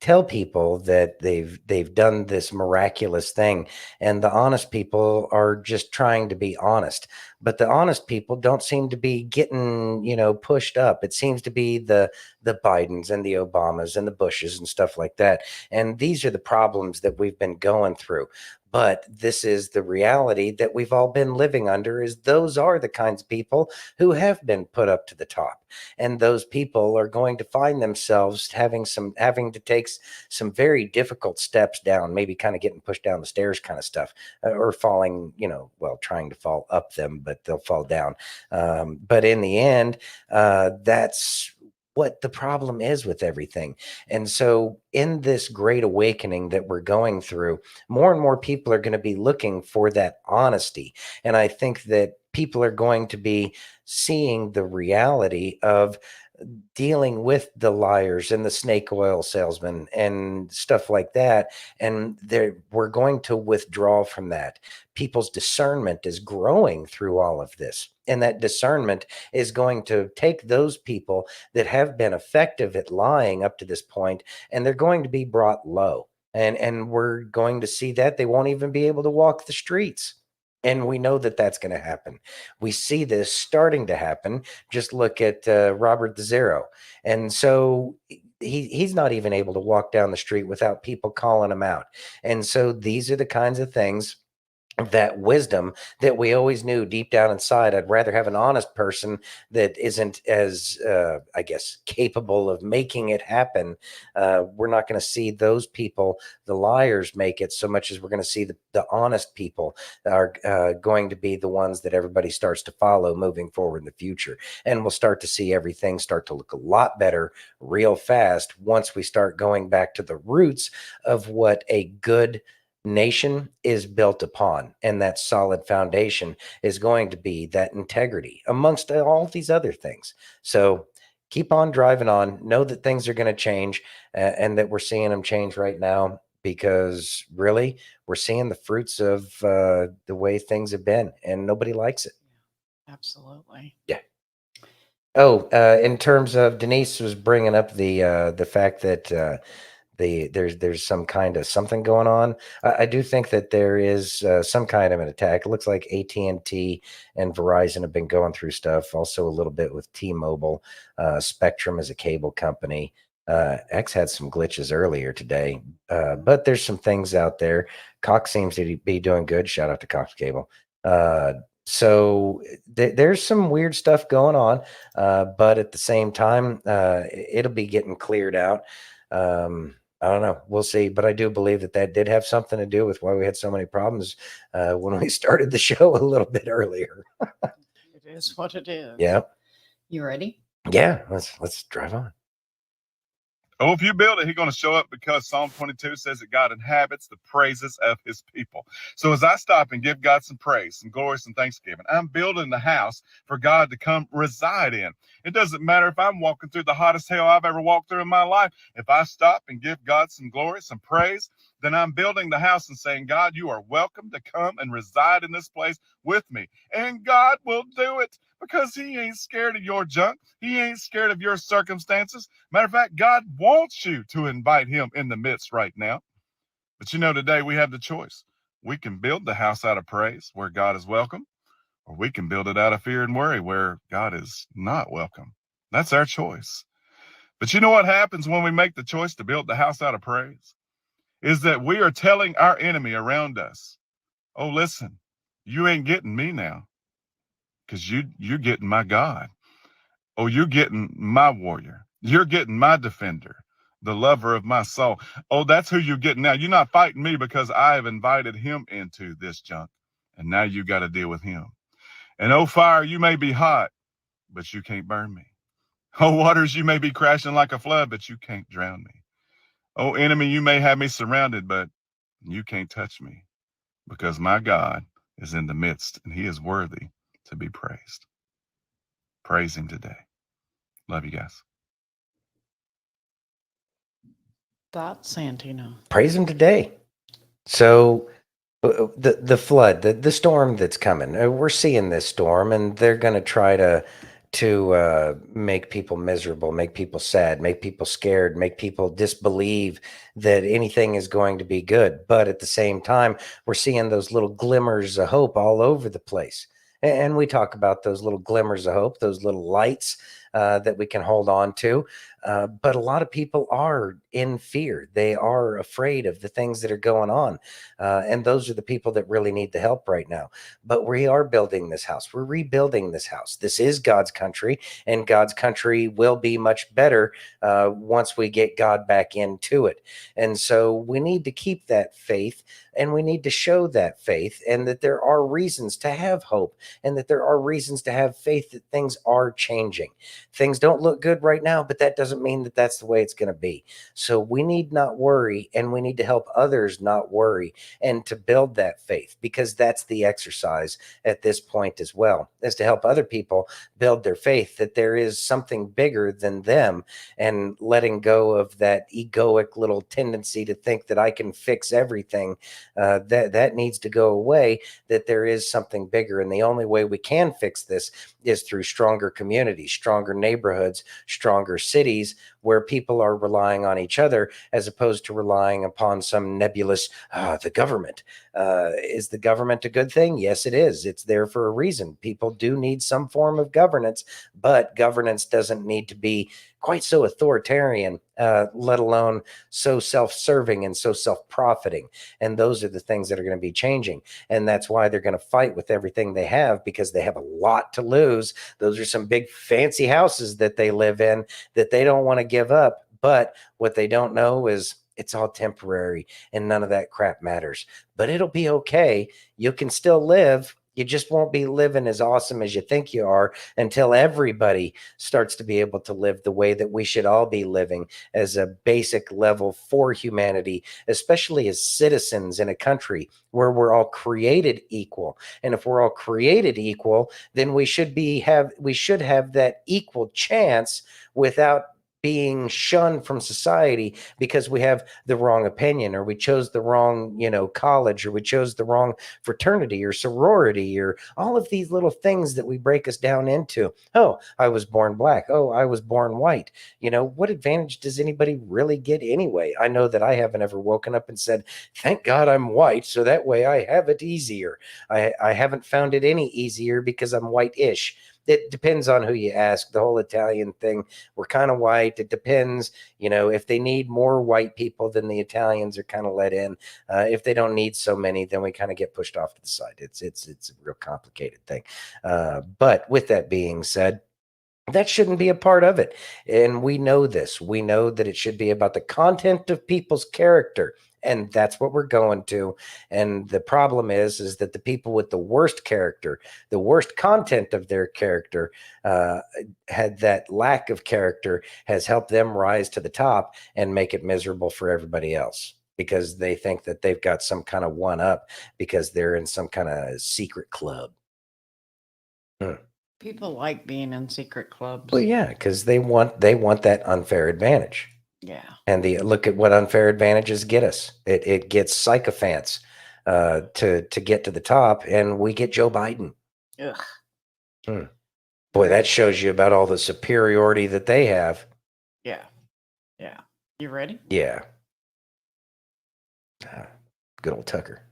tell people that they've done this miraculous thing, and the honest people are just trying to be honest. But the honest people don't seem to be getting pushed up. It seems to be the Bidens and the Obamas and the Bushes and stuff like that. And these are the problems that we've been going through. But this is the reality that we've all been living under, is those are the kinds of people who have been put up to the top. And those people are going to find themselves having to take takes some very difficult steps down, maybe kind of getting pushed down the stairs kind of stuff, or falling, well, trying to fall up them, but they'll fall down. But in the end, that's what the problem is with everything. And so in this great awakening that we're going through, more and more people are going to be looking for that honesty. And I think that people are going to be seeing the reality of dealing with the liars and the snake oil salesmen and stuff like that. And we're going to withdraw from that. People's discernment is growing through all of this. And that discernment is going to take those people that have been effective at lying up to this point, and they're going to be brought low. And we're going to see that they won't even be able to walk the streets. And we know that that's going to happen. We see this starting to happen. Just look at Robert the Zero. And so he's not even able to walk down the street without people calling him out. And so these are the kinds of things, that wisdom that we always knew deep down inside. I'd rather have an honest person that isn't as, I guess, capable of making it happen. We're not going to see those people, the liars, make it so much as we're going to see the honest people are going to be the ones that everybody starts to follow moving forward in the future. And we'll start to see everything start to look a lot better real fast once we start going back to the roots of what a good nation is built upon. And that solid foundation is going to be that integrity amongst all these other things. So keep on driving on, know that things are going to change, and that we're seeing them change right now, because really we're seeing the fruits of the way things have been, and nobody likes it. Absolutely. Yeah. Oh, in terms of, Denise was bringing up the fact that there's some kind of something going on. I do think that there is some kind of an attack. It looks like AT&T and Verizon have been going through stuff. Also a little bit with T-Mobile. Spectrum is a cable company. X had some glitches earlier today, but there's some things out there. Cox seems to be doing good. Shout out to Cox Cable. So there's some weird stuff going on, but at the same time, it'll be getting cleared out. I don't know. We'll see. But I do believe that did have something to do with why we had so many problems when we started the show a little bit earlier. It is what it is. Yeah. You ready? Yeah. Let's drive on. Oh, if you build it, he's going to show up, because Psalm 22 says that God inhabits the praises of his people. So as I stop and give God some praise, some glory, some thanksgiving, I'm building the house for God to come reside in. It doesn't matter if I'm walking through the hottest hell I've ever walked through in my life. If I stop and give God some glory, some praise, then I'm building the house and saying, God, you are welcome to come and reside in this place with me. And God will do it, because he ain't scared of your junk. He ain't scared of your circumstances. Matter of fact, God wants you to invite him in the midst right now. But today we have the choice. We can build the house out of praise, where God is welcome, or we can build it out of fear and worry, where God is not welcome. That's our choice. But you know what happens when we make the choice to build the house out of praise? Is that we are telling our enemy around us, oh, listen, you ain't getting me now, because you're getting my God. Oh, you're getting my warrior. You're getting my defender, the lover of my soul. Oh, that's who you're getting now. You're not fighting me, because I have invited him into this junk. And now you got to deal with him. And oh, fire, you may be hot, but you can't burn me. Oh, waters, you may be crashing like a flood, but you can't drown me. Oh, enemy, you may have me surrounded, but you can't touch me, because my God is in the midst, and he is worthy to be praised. Praise him today. Love you guys. Thoughts, Santino? Praise him today. So the flood, the storm that's coming, we're seeing this storm, and they're going to try to make people miserable, make people sad, make people scared, make people disbelieve that anything is going to be good. But at the same time, we're seeing those little glimmers of hope all over the place. And we talk about those little glimmers of hope, those little lights that we can hold on to. But a lot of people are in fear. They are afraid of the things that are going on. And those are the people that really need the help right now. But we are building this house. We're rebuilding this house. This is God's country, and God's country will be much better once we get God back into it. And so we need to keep that faith, and we need to show that faith, and that there are reasons to have hope, and that there are reasons to have faith that things are changing. Things don't look good right now, but that doesn't mean that that's the way it's going to be. So we need not worry, and we need to help others not worry, and to build that faith, because that's the exercise at this point as well, is to help other people build their faith that there is something bigger than them, and letting go of that egoic little tendency to think that I can fix everything. That needs to go away, that there is something bigger. And the only way we can fix this is through stronger communities, stronger neighborhoods, stronger cities, where people are relying on each other as opposed to relying upon some nebulous, the government. Is the government a good thing? Yes, it is. It's there for a reason. People do need some form of governance, but governance doesn't need to be quite so authoritarian, let alone so self-serving and so self-profiting. And those are the things that are going to be changing. And that's why they're going to fight with everything they have, because they have a lot to lose. Those are some big fancy houses that they live in that they don't want to give up. But what they don't know is it's all temporary, and none of that crap matters. But it'll be okay. You can still live. You just won't be living as awesome as you think you are until everybody starts to be able to live the way that we should all be living as a basic level for humanity, especially as citizens in a country where we're all created equal. And if we're all created equal, then we should have that equal chance without being shunned from society because we have the wrong opinion, or we chose the wrong, college, or we chose the wrong fraternity or sorority, or all of these little things that we break us down into. Oh, I was born black. Oh, I was born white. What advantage does anybody really get anyway? I know that I haven't ever woken up and said, thank God I'm white, so that way I have it easier. I haven't found it any easier because I'm white-ish. It depends on who you ask. The whole Italian thing, we're kind of white. It depends, if they need more white people, then the Italians are kind of let in. If they don't need so many, then we kind of get pushed off to the side. It's a real complicated thing. But with that being said, that shouldn't be a part of it. And we know this. We know that it should be about the content of people's character. And that's what we're going to. And the problem is that the people with the worst character, the worst content of their character, had that lack of character has helped them rise to the top and make it miserable for everybody else, because they think that they've got some kind of one up because they're in some kind of secret club. People like being in secret clubs. Well, yeah, because they want that unfair advantage. Yeah. And look at what unfair advantages get us. It gets sycophants to get to the top, and we get Joe Biden. Ugh. Boy, that shows you about all the superiority that they have. Yeah. Yeah. You ready? Yeah. Good old Tucker.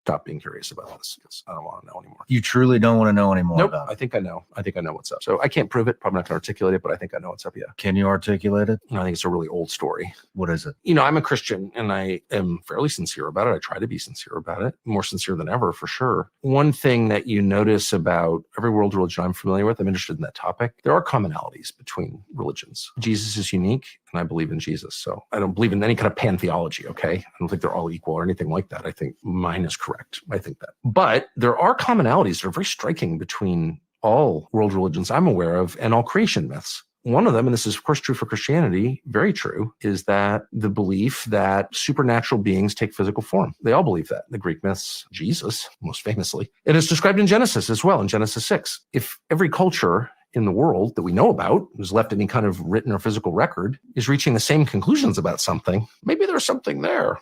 Stop being curious about this because I don't want to know anymore. You truly don't want to know anymore Nope. about it. I think I know what's up. So I can't prove it. Probably not going to articulate it, but I think I know what's up. Yeah. Can you articulate it? I think it's a really old story. What is it? I'm a Christian and I am fairly sincere about it. I try to be sincere about it, more sincere than ever for sure. One thing that you notice about every world religion I'm familiar with, I'm interested in that topic. There are commonalities between religions. Jesus is unique and I believe in Jesus. So I don't believe in any kind of pantheology. Okay. I don't think they're all equal or anything like that. I think mine is correct. I think that. But there are commonalities that are very striking between all world religions I'm aware of and all creation myths. One of them, and this is of course true for Christianity, very true, is that the belief that supernatural beings take physical form. They all believe that. The Greek myths, Jesus, most famously. And it's described in Genesis as well, in Genesis 6. If every culture in the world that we know about, who's left any kind of written or physical record, is reaching the same conclusions about something, maybe there's something there.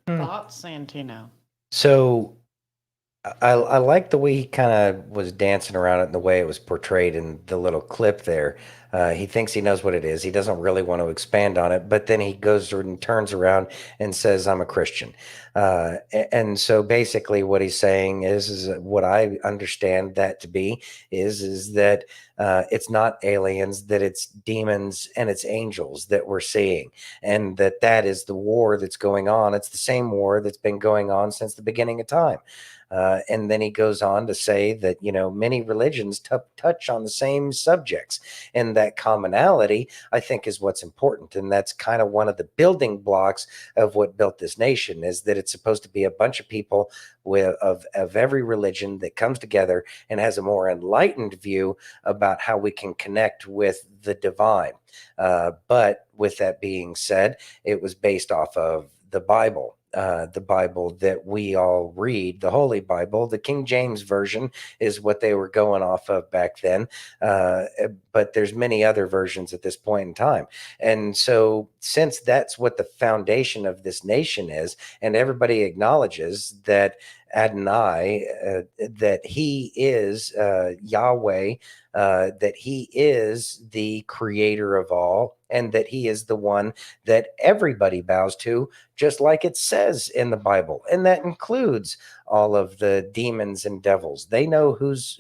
Thoughts, Santino? So I like the way he kind of was dancing around it and the way it was portrayed in the little clip there. He thinks he knows what it is. He doesn't really want to expand on it, but then he goes and turns around and says, I'm a Christian. And so basically what he's saying is what I understand that to be is that it's not aliens, that it's demons and it's angels that we're seeing, and that is the war that's going on. It's the same war that's been going on since the beginning of time. And then he goes on to say that, many religions touch on the same subjects, and that commonality, I think, is what's important. And that's kind of one of the building blocks of what built this nation, is that it's supposed to be a bunch of people of every religion that comes together and has a more enlightened view about how we can connect with the divine. But with that being said, it was based off of the Bible. The Bible that we all read, the Holy Bible. The King James Version is what they were going off of back then. But there's many other versions at this point in time. And so since that's what the foundation of this nation is, and everybody acknowledges that Adonai, that he is Yahweh, that he is the creator of all, and that he is the one that everybody bows to, just like it says in the Bible. And that includes all of the demons and devils. They know who's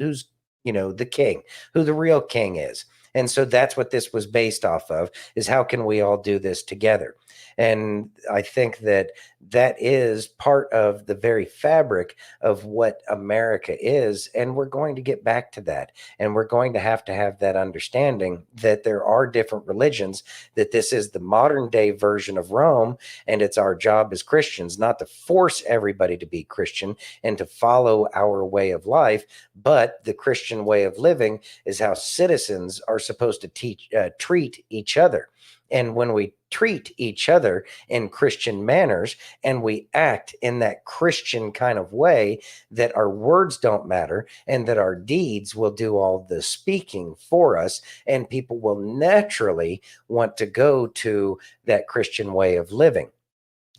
the king, who the real king is. And so that's what this was based off of, is how can we all do this together? And I think that is part of the very fabric of what America is. And we're going to get back to that. And we're going to have that understanding that there are different religions, that this is the modern day version of Rome. And it's our job as Christians not to force everybody to be Christian and to follow our way of life, but the Christian way of living is how citizens are supposed to treat each other. And when we treat each other in Christian manners and we act in that Christian kind of way, that our words don't matter and that our deeds will do all the speaking for us, and people will naturally want to go to that Christian way of living.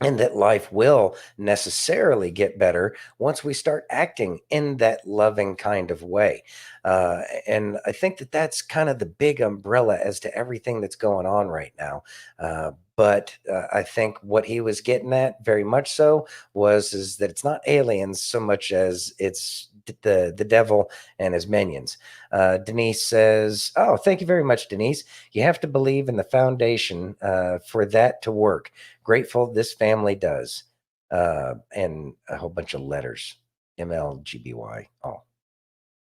And that life will necessarily get better once we start acting in that loving kind of way. And I think that that's kind of the big umbrella as to everything that's going on right now. But I think what he was getting at, very much so, is that it's not aliens so much as it's the devil and his minions. Denise says, "Oh, thank you very much, Denise. You have to believe in the foundation for that to work. Grateful this family does." And a whole bunch of letters, MLGBY. Oh,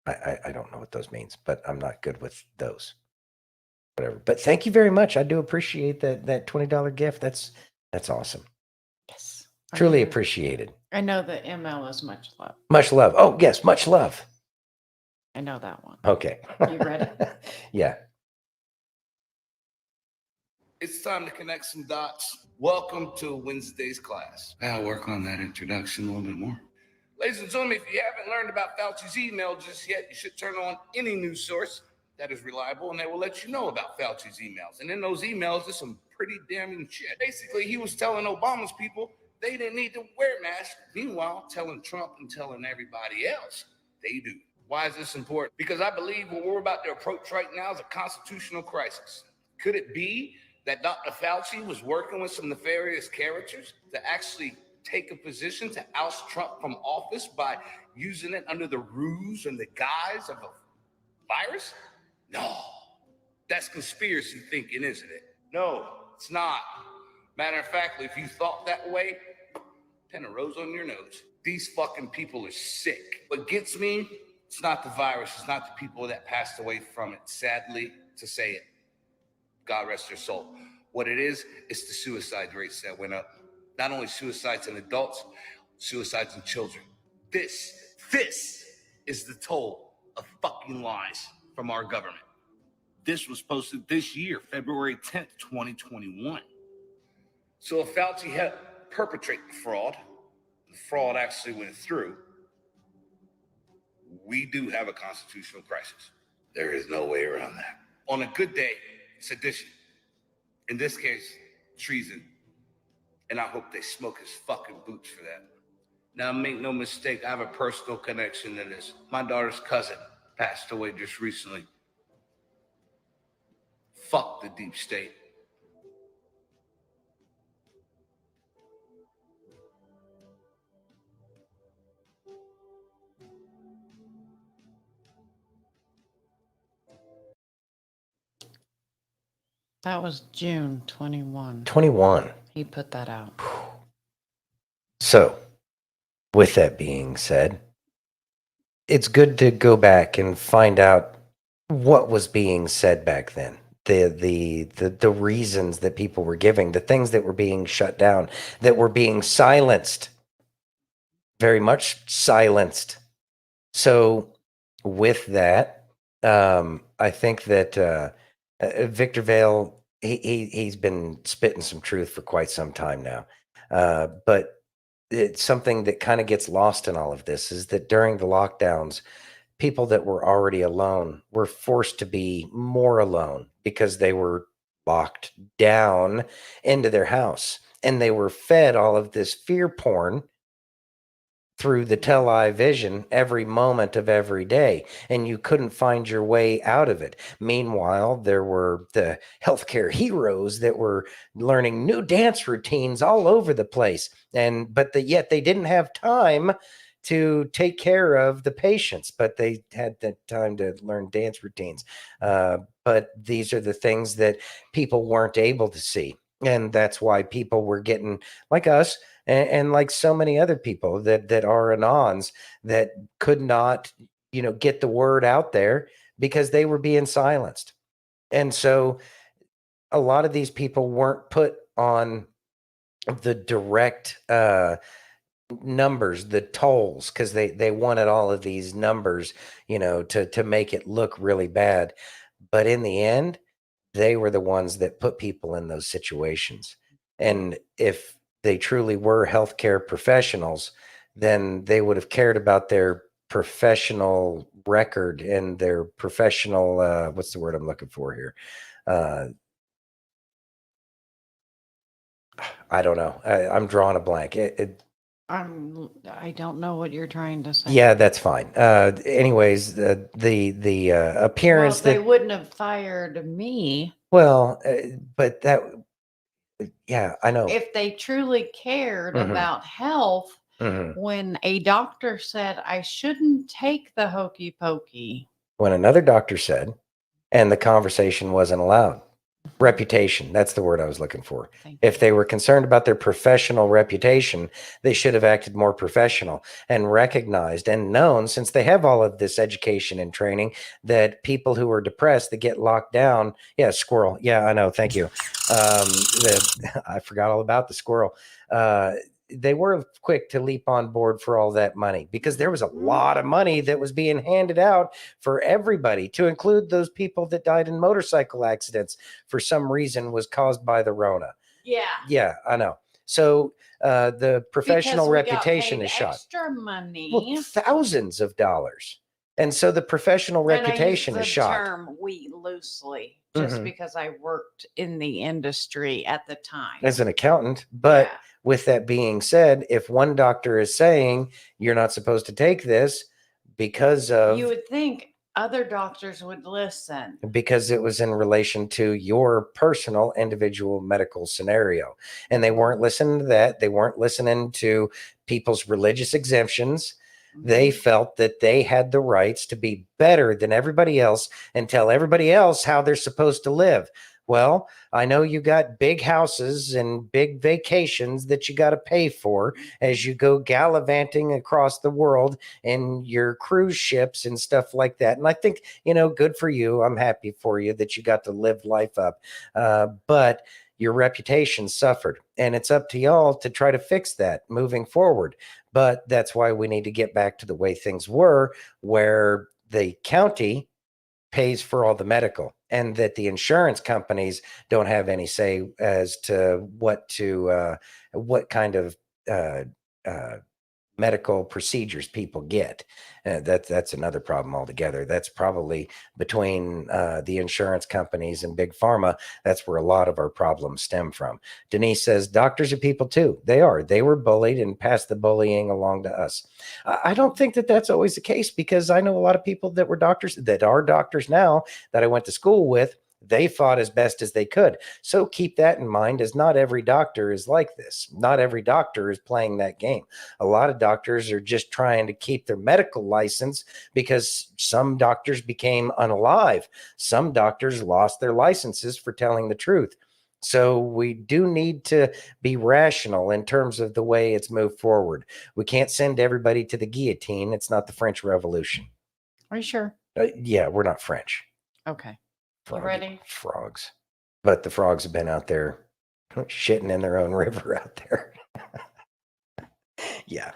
I don't know what those means, but I'm not good with those. Whatever. But thank you very much. I do appreciate that $20 gift. That's awesome. Yes. Truly appreciated. I know the ML is much love. Much love. Oh, yes, much love. I know that one. Okay. You ready? Yeah. It's time to connect some dots. Welcome to Wednesday's class. I'll work on that introduction a little bit more. Ladies and gentlemen, if you haven't learned about Fauci's email just yet, you should turn on any news source that is reliable, and they will let you know about Fauci's emails. And in those emails, there's some pretty damning shit. Basically, he was telling Obama's people they didn't need to wear masks. Meanwhile, telling Trump and telling everybody else they do. Why is this important? Because I believe what we're about to approach right now is a constitutional crisis. Could it be that Dr. Fauci was working with some nefarious characters to actually take a position to oust Trump from office by using it under the ruse and the guise of a virus? No, that's conspiracy thinking, isn't it? No, it's not. Matter of fact, if you thought that way, pin a rose on your nose. These fucking people are sick. What gets me, it's not the virus, it's not the people that passed away from it, sadly to say it. God rest their soul. What it is the suicide rates that went up. Not only suicides in adults, suicides in children. This is the toll of fucking lies from our government. This was posted this year, February 10th, 2021. So if Fauci helped perpetrate the fraud actually went through, we do have a constitutional crisis. There is no way around that. On a good day, sedition. In this case, treason. And I hope they smoke his fucking boots for that. Now, make no mistake, I have a personal connection to this. My daughter's cousin passed away just recently. Fuck the deep state. That was June 21. 21. He put that out. So, with that being said, it's good to go back and find out what was being said back then. The reasons that people were giving, the things that were being shut down, that were being silenced, very much silenced. So, with that, I think that Victor Vale, he's been spitting some truth for quite some time now. But it's something that kind of gets lost in all of this is that during the lockdowns, people that were already alone were forced to be more alone because they were locked down into their house and they were fed all of this fear porn through the television every moment of every day, and you couldn't find your way out of it. Meanwhile, there were the healthcare heroes that were learning new dance routines all over the place, yet they didn't have time to take care of the patients, but they had the time to learn dance routines. But these are the things that people weren't able to see, and that's why people were getting, like us, and like so many other people that are anons that could not, get the word out there because they were being silenced. And so a lot of these people weren't put on the direct numbers, the tolls, because they wanted all of these numbers, to make it look really bad. But in the end, they were the ones that put people in those situations. And if they truly were healthcare professionals, then they would have cared about their professional record and their professional, what's the word I'm looking for here? I don't know. I'm drawing a blank. I don't know what you're trying to say. Yeah, that's fine. Anyways, the appearance Well, they that, wouldn't have fired me well, but that, yeah, I know. if they truly cared Mhm. about health. Mhm. When a doctor said I shouldn't take the hokey pokey. When another doctor said, and the conversation wasn't allowed. Reputation, that's the word I was looking for. If they were concerned about their professional reputation, they should have acted more professional and recognized and known, since they have all of this education and training, that people who are depressed that get locked down, yeah, squirrel. Yeah, I know. Thank you. I forgot all about the squirrel. They were quick to leap on board for all that money because there was a lot of money that was being handed out for everybody, to include those people that died in motorcycle accidents for some reason was caused by the Rona. Yeah, I know. So the professional reputation is shot. Extra money. Well, thousands of dollars. And so the professional reputation and I is use the shot. term we loosely, just Mhm. because I worked in the industry at the time. As an accountant. But Yeah. with that being said, if one doctor is saying you're not supposed to take this because of, You would think other doctors would listen. because it was in relation to your personal individual medical scenario, and they weren't listening to that. They weren't listening to people's religious exemptions. They felt that they had the rights to be better than everybody else and tell everybody else how they're supposed to live. Well, I know you got big houses and big vacations that you got to pay for as you go gallivanting across the world in your cruise ships and stuff like that. And I think, good for you. I'm happy for you that you got to live life up. But your reputation suffered, and it's up to y'all to try to fix that moving forward. But that's why we need to get back to the way things were, where the county pays for all the medical, and that the insurance companies don't have any say as to what kind of uh, uh, medical procedures people get. That's another problem altogether. That's probably between the insurance companies and big pharma. That's where a lot of our problems stem from. Denise says doctors are people too. They are. They were bullied and passed the bullying along to us. I don't think that that's always the case, because I know a lot of people that were doctors, that are doctors now, that I went to school with, They fought as best as they could. So keep that in mind, as not every doctor is like this. Not every doctor is playing that game. A lot of doctors are just trying to keep their medical license because some doctors became unalive. Some doctors lost their licenses for telling the truth. So we do need to be rational in terms of the way it's moved forward. We can't send everybody to the guillotine. It's not the French Revolution. Are you sure? Yeah, we're not French. Okay. You Frog- ready? Frogs. But the frogs have been out there shitting in their own river out there. Yeah.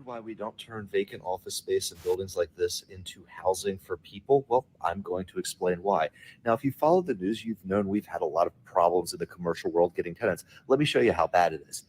Why we don't turn vacant office space and buildings like this into housing for people? Well, I'm going to explain why. Now, if you follow the news, you've known we've had a lot of problems in the commercial world getting tenants. Let me show you how bad it is.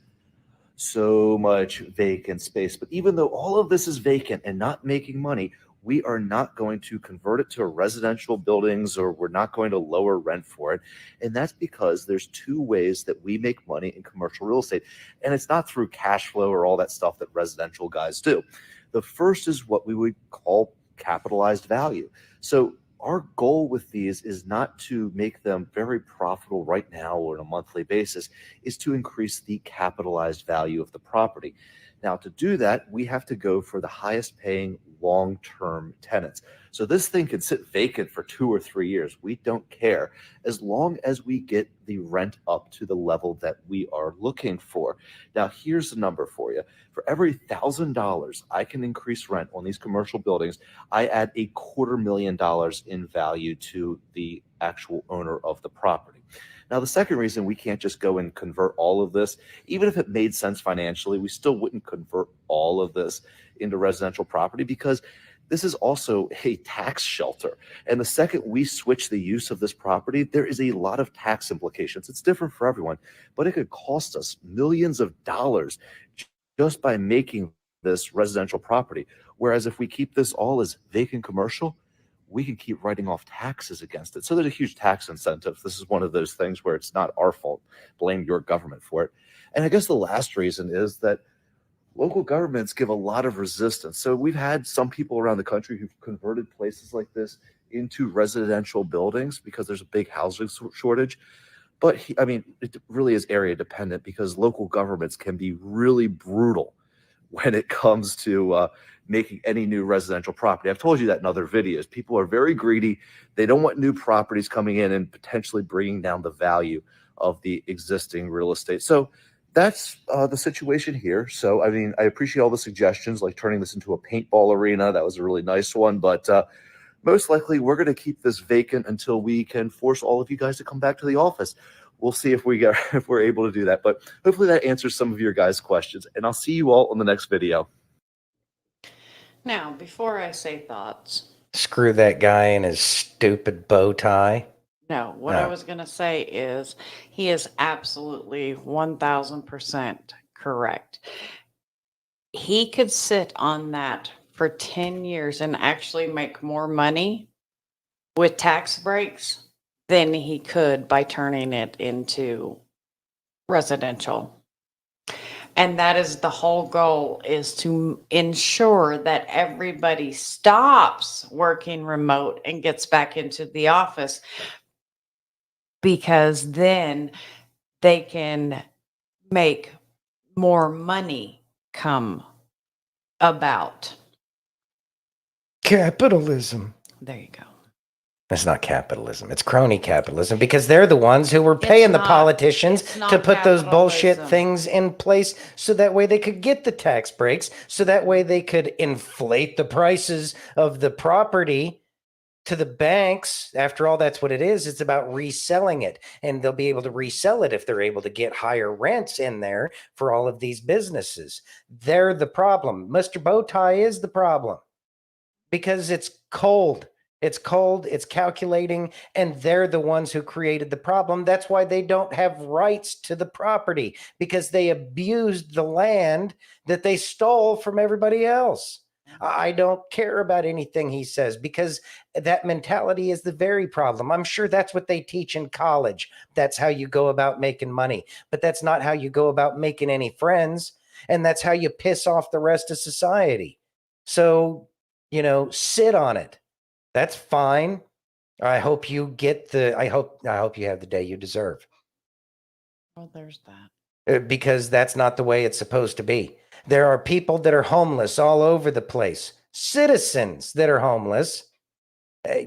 So much vacant space. But even though all of this is vacant and not making money, we are not going to convert it to residential buildings, or we're not going to lower rent for it. And that's because there's two ways that we make money in commercial real estate. And it's not through cash flow or all that stuff that residential guys do. The first is what we would call capitalized value. So our goal with these is not to make them very profitable right now or on a monthly basis, is to increase the capitalized value of the property. Now, to do that, we have to go for the highest paying long-term tenants. So this thing can sit vacant for 2 or 3 years. We don't care, as long as we get the rent up to the level that we are looking for. Now, here's the number for you. For every $1,000 I can increase rent on these commercial buildings, I add $250,000 in value to the actual owner of the property. Now, the second reason we can't just go and convert all of this, even if it made sense financially, we still wouldn't convert all of this into residential property, because this is also a tax shelter. And the second we switch the use of this property, there is a lot of tax implications. It's different for everyone, but it could cost us millions of dollars just by making this residential property. Whereas if we keep this all as vacant commercial, we can keep writing off taxes against it. So there's a huge tax incentive. This is one of those things where it's not our fault. Blame your government for it. And I guess the last reason is that local governments give a lot of resistance. So we've had some people around the country who've converted places like this into residential buildings because there's a big housing shortage. But I mean, it really is area dependent, because local governments can be really brutal when it comes to making any new residential property. I've told you that in other videos. People are very greedy. They don't want new properties coming in and potentially bringing down the value of the existing real estate. So that's the situation here. So, I mean, I appreciate all the suggestions, like turning this into a paintball arena. That was a really nice one. But most likely, we're going to keep this vacant until we can force all of you guys to come back to the office. We'll see if we're able to do that. But hopefully that answers some of your guys' questions. And I'll see you all on the next video. Now, before I say thoughts, Screw that guy and his stupid bow tie. no, what I was going to say is he is absolutely 1000% correct. He could sit on that for 10 years and actually make more money with tax breaks than he could by turning it into residential. And that is the whole goal, is to ensure that everybody stops working remote and gets back into the office, because then they can make more money come about. Capitalism. There you go. It's not capitalism. It's crony capitalism, because they're the ones who were paying the politicians to put those bullshit things in place so that way they could get the tax breaks, so that way they could inflate the prices of the property to the banks. After all, that's what it is. It's about reselling it, and they'll be able to resell it if they're able to get higher rents in there for all of these businesses. They're the problem. Mr. Bowtie is the problem, because it's cold. It's cold, it's calculating, and they're the ones who created the problem. That's why they don't have rights to the property, because they abused the land that they stole from everybody else. I don't care about anything he says, because that mentality is the very problem. I'm sure that's what they teach in college. That's how you go about making money, but that's not how you go about making any friends. And that's how you piss off the rest of society. So, sit on it. That's fine. I hope you get the. I hope you have the day you deserve. Well, there's that. Because that's not the way it's supposed to be. There are people that are homeless all over the place. Citizens that are homeless.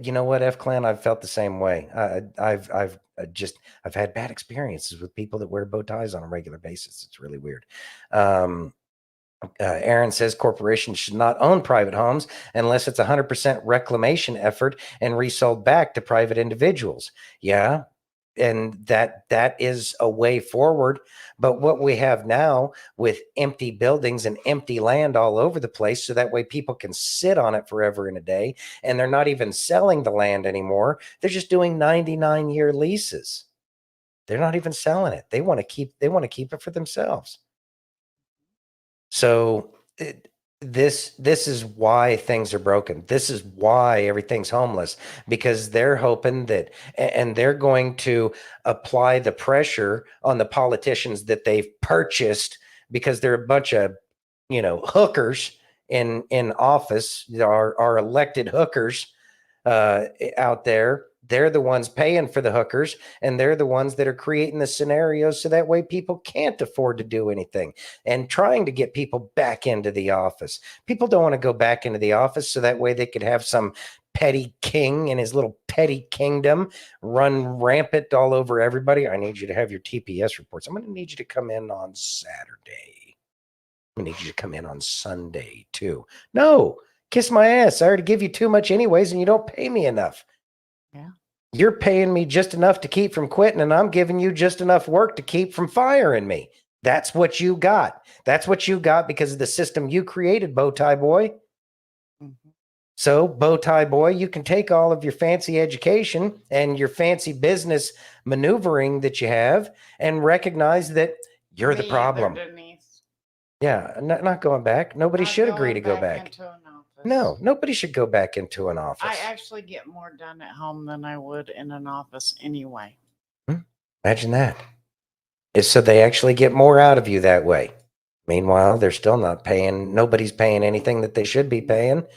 You know what, F Clan? I've felt the same way. I've had bad experiences with people that wear bow ties on a regular basis. It's really weird. Aaron says corporations should not own private homes unless it's 100% reclamation effort and resold back to private individuals. Yeah, and that is a way forward. But what we have now with empty buildings and empty land all over the place, so that way people can sit on it forever and a day, and they're not even selling the land anymore. They're just doing 99-year leases. They're not even selling it. They want to keep it for themselves. So this is why things are broken. This is why everything's homeless, because they're hoping that, and they're going to apply the pressure on the politicians that they've purchased, because they're a bunch of, hookers in office, our elected hookers out there. They're the ones paying for the hookers, and they're the ones that are creating the scenarios so that way people can't afford to do anything, and trying to get people back into the office. People don't want to go back into the office so that way they could have some petty king in his little petty kingdom run rampant all over everybody. I need you to have your TPS reports. I'm going to need you to come in on Saturday. I'm going to need you to come in on Sunday too. No, kiss my ass. I already give you too much anyways, and you don't pay me enough. Yeah. You're paying me just enough to keep from quitting, and I'm giving you just enough work to keep from firing me. That's what you got. That's what you got because of the system you created, Bowtie Boy. Mm-hmm. So, Bowtie Boy, you can take all of your fancy education and your fancy business maneuvering that you have and recognize that you're the problem. Yeah, not going back. Nobody should agree to go back. No, nobody should go back into an office. I actually get more done at home than I would in an office anyway. Imagine that. So they actually get more out of you that way. Meanwhile, they're still not paying. Nobody's paying anything that they should be paying,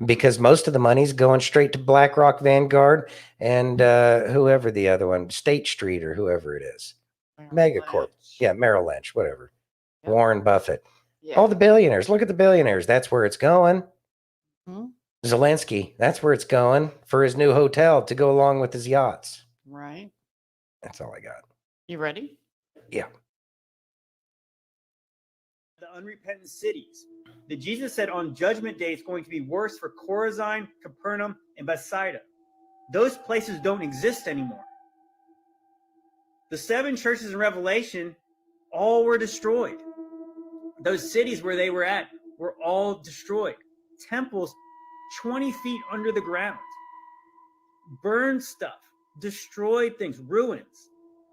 because most of the money's going straight to BlackRock, Vanguard, and whoever the other one, State Street or whoever it is. Megacorp. Yeah, Merrill Lynch, whatever. Yep. Warren Buffett. Yeah. All the billionaires. Look at the billionaires. That's where it's going. Zelensky, that's where it's going for his new hotel to go along with his yachts. Right. That's all I got. You ready? Yeah. The unrepentant cities that Jesus said on Judgment Day it's going to be worse for Chorazin, Capernaum, and Bethsaida. Those places don't exist anymore. The 7 churches in Revelation all were destroyed. Those cities where they were at were all destroyed. Temples 20 feet under the ground. Burned stuff, destroyed things, ruins.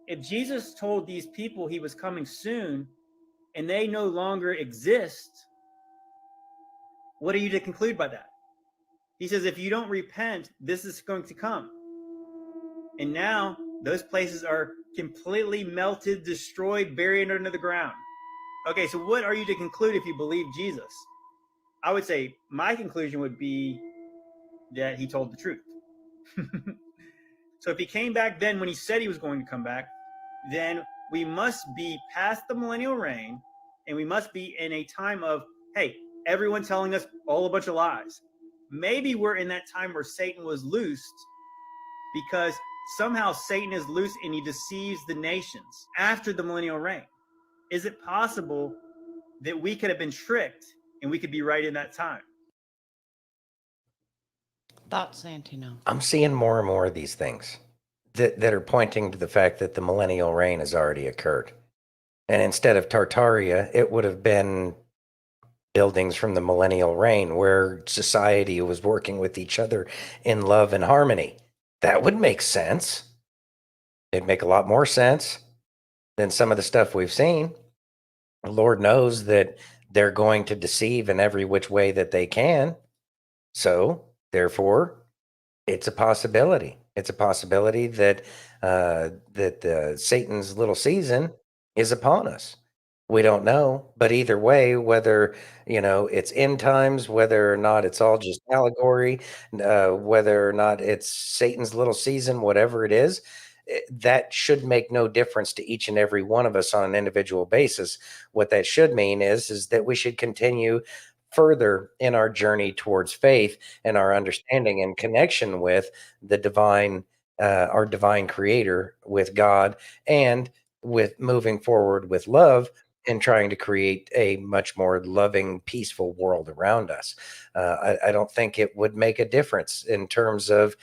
If Jesus told these people he was coming soon and they no longer exist, what are you to conclude by that? He says, if you don't repent, this is going to come. And now those places are completely melted, destroyed, buried under the ground. Okay, so what are you to conclude if you believe Jesus? I would say my conclusion would be that he told the truth. So if he came back then when he said he was going to come back, then we must be past the millennial reign, and we must be in a time of, hey, everyone telling us all a bunch of lies. Maybe we're in that time where Satan was loosed, because somehow Satan is loose and he deceives the nations after the millennial reign. Is it possible that we could have been tricked and we could be right in that time? Thoughts, Santino? I'm seeing more and more of these things that are pointing to the fact that the millennial reign has already occurred. And instead of Tartaria, it would have been buildings from the millennial reign where society was working with each other in love and harmony. That would make sense. It'd make a lot more sense than some of the stuff we've seen. Lord knows that they're going to deceive in every which way that they can. So, therefore, it's a possibility. It's a possibility that Satan's little season is upon us. We don't know, but either way, whether, it's end times, whether or not it's all just allegory, whether or not it's Satan's little season, whatever it is, that should make no difference to each and every one of us on an individual basis. What that should mean is that we should continue further in our journey towards faith and our understanding and connection with the divine, our divine creator, with God, and with moving forward with love and trying to create a much more loving, peaceful world around us. I don't think it would make a difference in terms of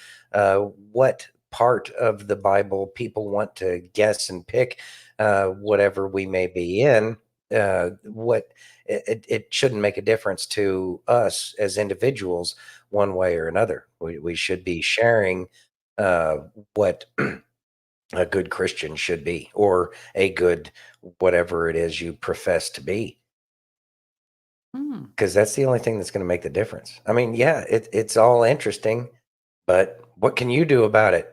what part of the Bible people want to guess and pick, whatever we may be in. It shouldn't make a difference to us as individuals, one way or another. We should be sharing what a good Christian should be, or a good whatever it is you profess to be, because that's the only thing that's going to make the difference. I mean, yeah, it's all interesting, but what can you do about it?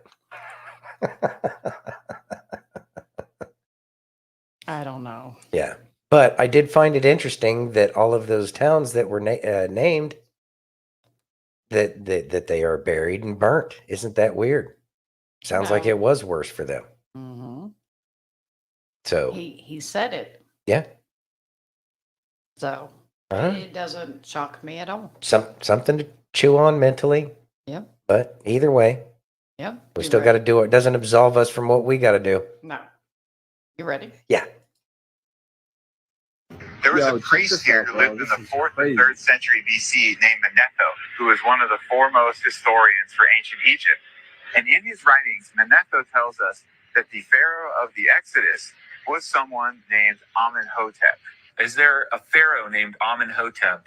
I don't know. Yeah, but I did find it interesting that all of those towns that were named, that they are buried and burnt. Isn't that weird? Sounds like No. it was worse for them. Mm-hmm. So He said it, yeah, so Uh-huh. it doesn't shock me at all. something to chew on mentally. Yep. But either way, Yep. we You still got to ready? do it. Doesn't absolve us from what we got to do. No. You ready? Yeah. There was a priest here who lived in the 4th and 3rd century BC named Manetho, who was one of the foremost historians for ancient Egypt. And in his writings, Manetho tells us that the pharaoh of the Exodus was someone named Amenhotep. Is there a pharaoh named Amenhotep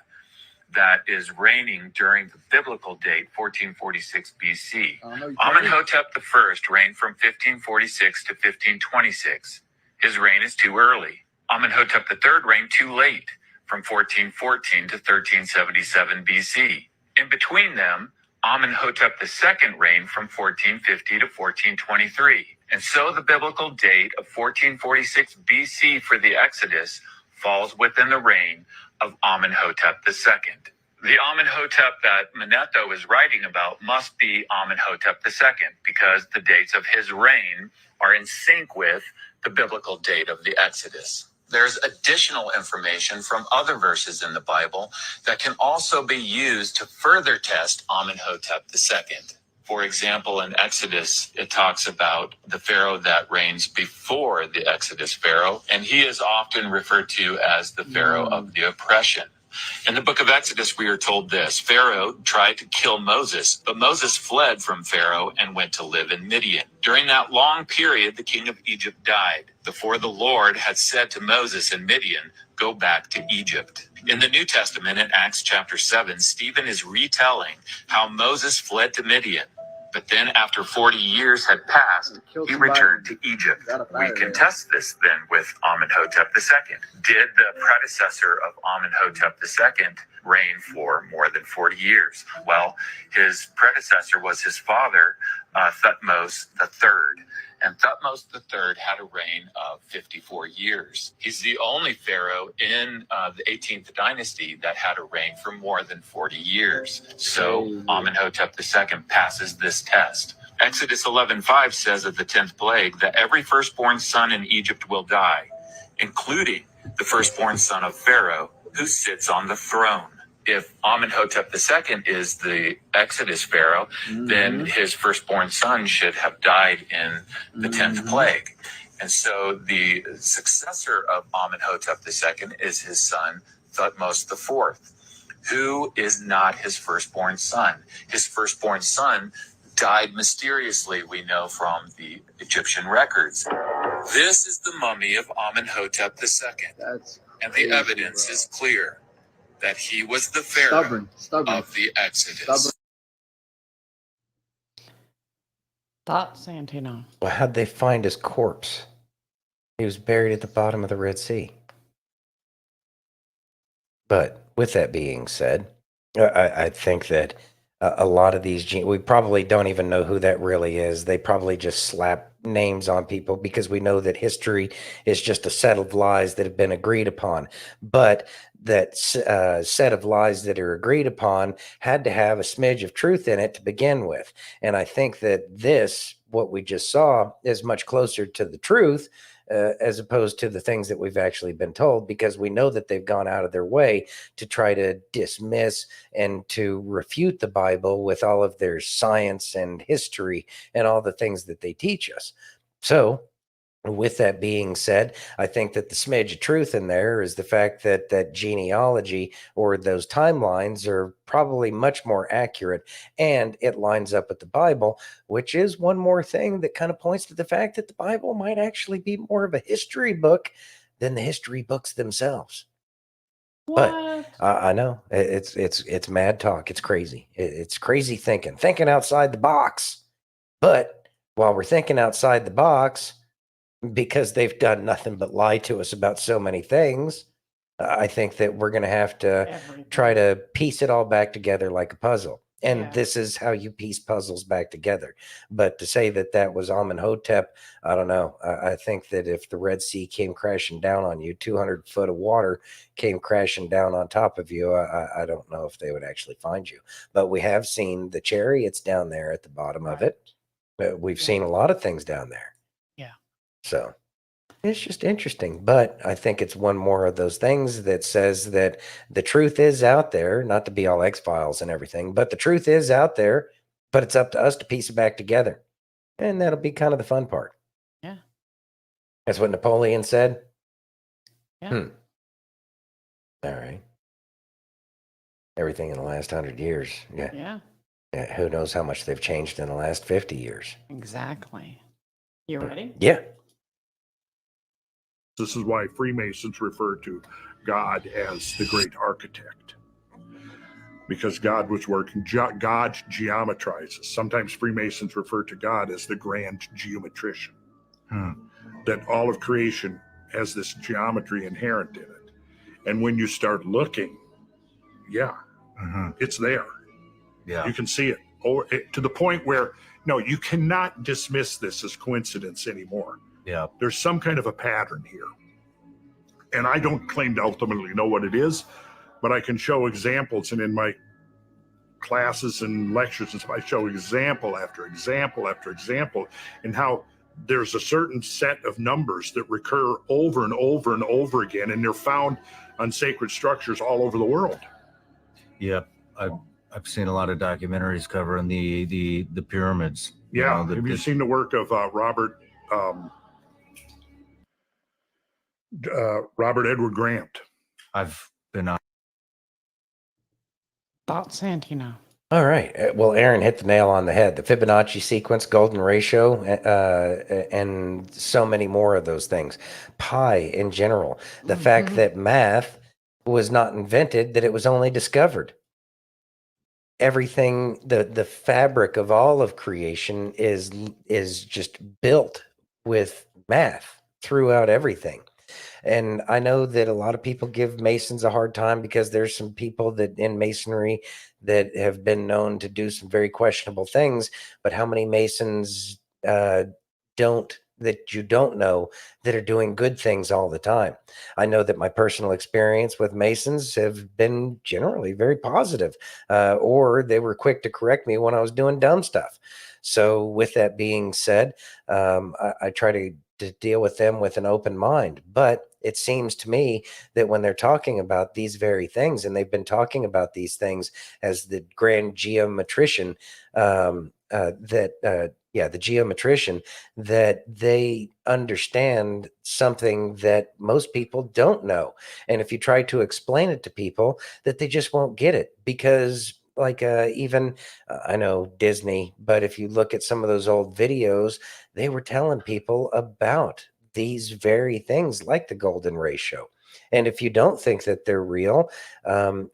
that is reigning during the biblical date 1446 BC? Amenhotep I reigned from 1546 to 1526. His reign is too early. Amenhotep III reigned too late, from 1414 to 1377 BC. In between them, Amenhotep II reigned from 1450 to 1423. And so the biblical date of 1446 BC for the Exodus falls within the reign of Amenhotep II. The Amenhotep that Manetho is writing about must be Amenhotep II, because the dates of his reign are in sync with the biblical date of the Exodus. There's additional information from other verses in the Bible that can also be used to further test Amenhotep II. For example, in Exodus, it talks about the Pharaoh that reigns before the Exodus Pharaoh, and he is often referred to as the Pharaoh of the oppression. In the book of Exodus, we are told this: Pharaoh tried to kill Moses, but Moses fled from Pharaoh and went to live in Midian. During that long period, the king of Egypt died before the Lord had said to Moses in Midian, "Go back to Egypt." In the New Testament, in Acts chapter 7, Stephen is retelling how Moses fled to Midian. But then after 40 years had passed, he returned to Egypt. We can test this then with Amenhotep II. Did the predecessor of Amenhotep II reign for more than 40 years? Well, his predecessor was his father, Thutmose III. And Thutmose III had a reign of 54 years. He's the only pharaoh in the 18th dynasty that had a reign for more than 40 years. So Amenhotep II passes this test. Exodus 11:5 says of the 10th plague that every firstborn son in Egypt will die, including the firstborn son of Pharaoh, who sits on the throne. If Amenhotep II is the Exodus Pharaoh, then his firstborn son should have died in the 10th plague. And so the successor of Amenhotep II is his son, Thutmose IV, who is not his firstborn son. His firstborn son died mysteriously, we know from the Egyptian records. This is the mummy of Amenhotep II. And the evidence is clear that he was the pharaoh of the Exodus. Thoughts, Santino? Well, how'd they find his corpse? He was buried at the bottom of the Red Sea. But with that being said, I think that a lot of these we probably don't even know who that really is. They probably just slap names on people because we know that history is just a set of lies that have been agreed upon. But that set of lies that are agreed upon had to have a smidge of truth in it to begin with. And I think that what we just saw, is much closer to the truth as opposed to the things that we've actually been told, because we know that they've gone out of their way to try to dismiss and to refute the Bible with all of their science and history and all the things that they teach us. So, with that being said, I think that the smidge of truth in there is the fact that that genealogy or those timelines are probably much more accurate, and it lines up with the Bible, which is one more thing that kind of points to the fact that the Bible might actually be more of a history book than the history books themselves. But I know it's mad talk. It's crazy. It's crazy thinking outside the box. But while we're thinking outside the box, because they've done nothing but lie to us about so many things, I think that we're going to have to try to piece it all back together like a puzzle. And this is how you piece puzzles back together. But to say that that was Amenhotep, I don't know. I think that if the Red Sea came crashing down on you, 200 foot of water came crashing down on top of you, I don't know if they would actually find you. But we have seen the chariots down there at the bottom of it. We've seen a lot of things down there. Yeah. So it's just interesting, but I think it's one more of those things that says that the truth is out there, not to be all X-Files and everything, but the truth is out there, but it's up to us to piece it back together. And that'll be kind of the fun part. Yeah. That's what Napoleon said. Yeah. All right. Everything in the last 100 years. Yeah. Yeah. Who knows how much they've changed in the last 50 years. Exactly. You ready? Yeah. This is why Freemasons refer to God as the great architect, because God was working. God geometrizes. Sometimes Freemasons refer to God as the grand geometrician. That all of creation has this geometry inherent in it. And when you start looking, it's there. Yeah. You can see it, to the point where, no, you cannot dismiss this as coincidence anymore. Yeah. There's some kind of a pattern here. And I don't claim to ultimately know what it is, but I can show examples. And in my classes and lectures and stuff, I show example after example after example, and how there's a certain set of numbers that recur over and over and over again, and they're found on sacred structures all over the world. Yeah. I've seen a lot of documentaries covering the pyramids. Yeah. Have you seen the work of Robert Edward Grant? I've been on. Thoughts, Santino. All right. Well, Aaron hit the nail on the head. The Fibonacci sequence, golden ratio, and so many more of those things. Pi in general. The fact that math was not invented, that it was only discovered. Everything, the fabric of all of creation is just built with math throughout everything. And I know that a lot of people give Masons a hard time because there's some people that in Masonry that have been known to do some very questionable things. But how many Masons that you don't know that are doing good things all the time? I know that my personal experience with Masons have been generally very positive, or they were quick to correct me when I was doing dumb stuff. So with that being said, I try to deal with them with an open mind. But it seems to me that when they're talking about these very things, and they've been talking about these things as the grand geometrician, the geometrician, that they understand something that most people don't know. And if you try to explain it to people, that they just won't get it, because even I know Disney, but if you look at some of those old videos, they were telling people about these very things like the golden ratio. And if you don't think that they're real,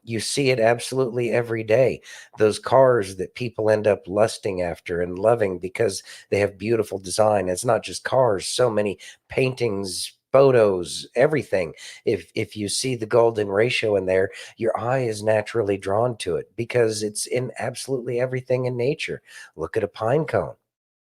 you see it absolutely every day. Those cars that people end up lusting after and loving because they have beautiful design. It's not just cars. So many paintings photos, everything. If you see the golden ratio in there, your eye is naturally drawn to it because it's in absolutely everything in nature. Look at a pine cone.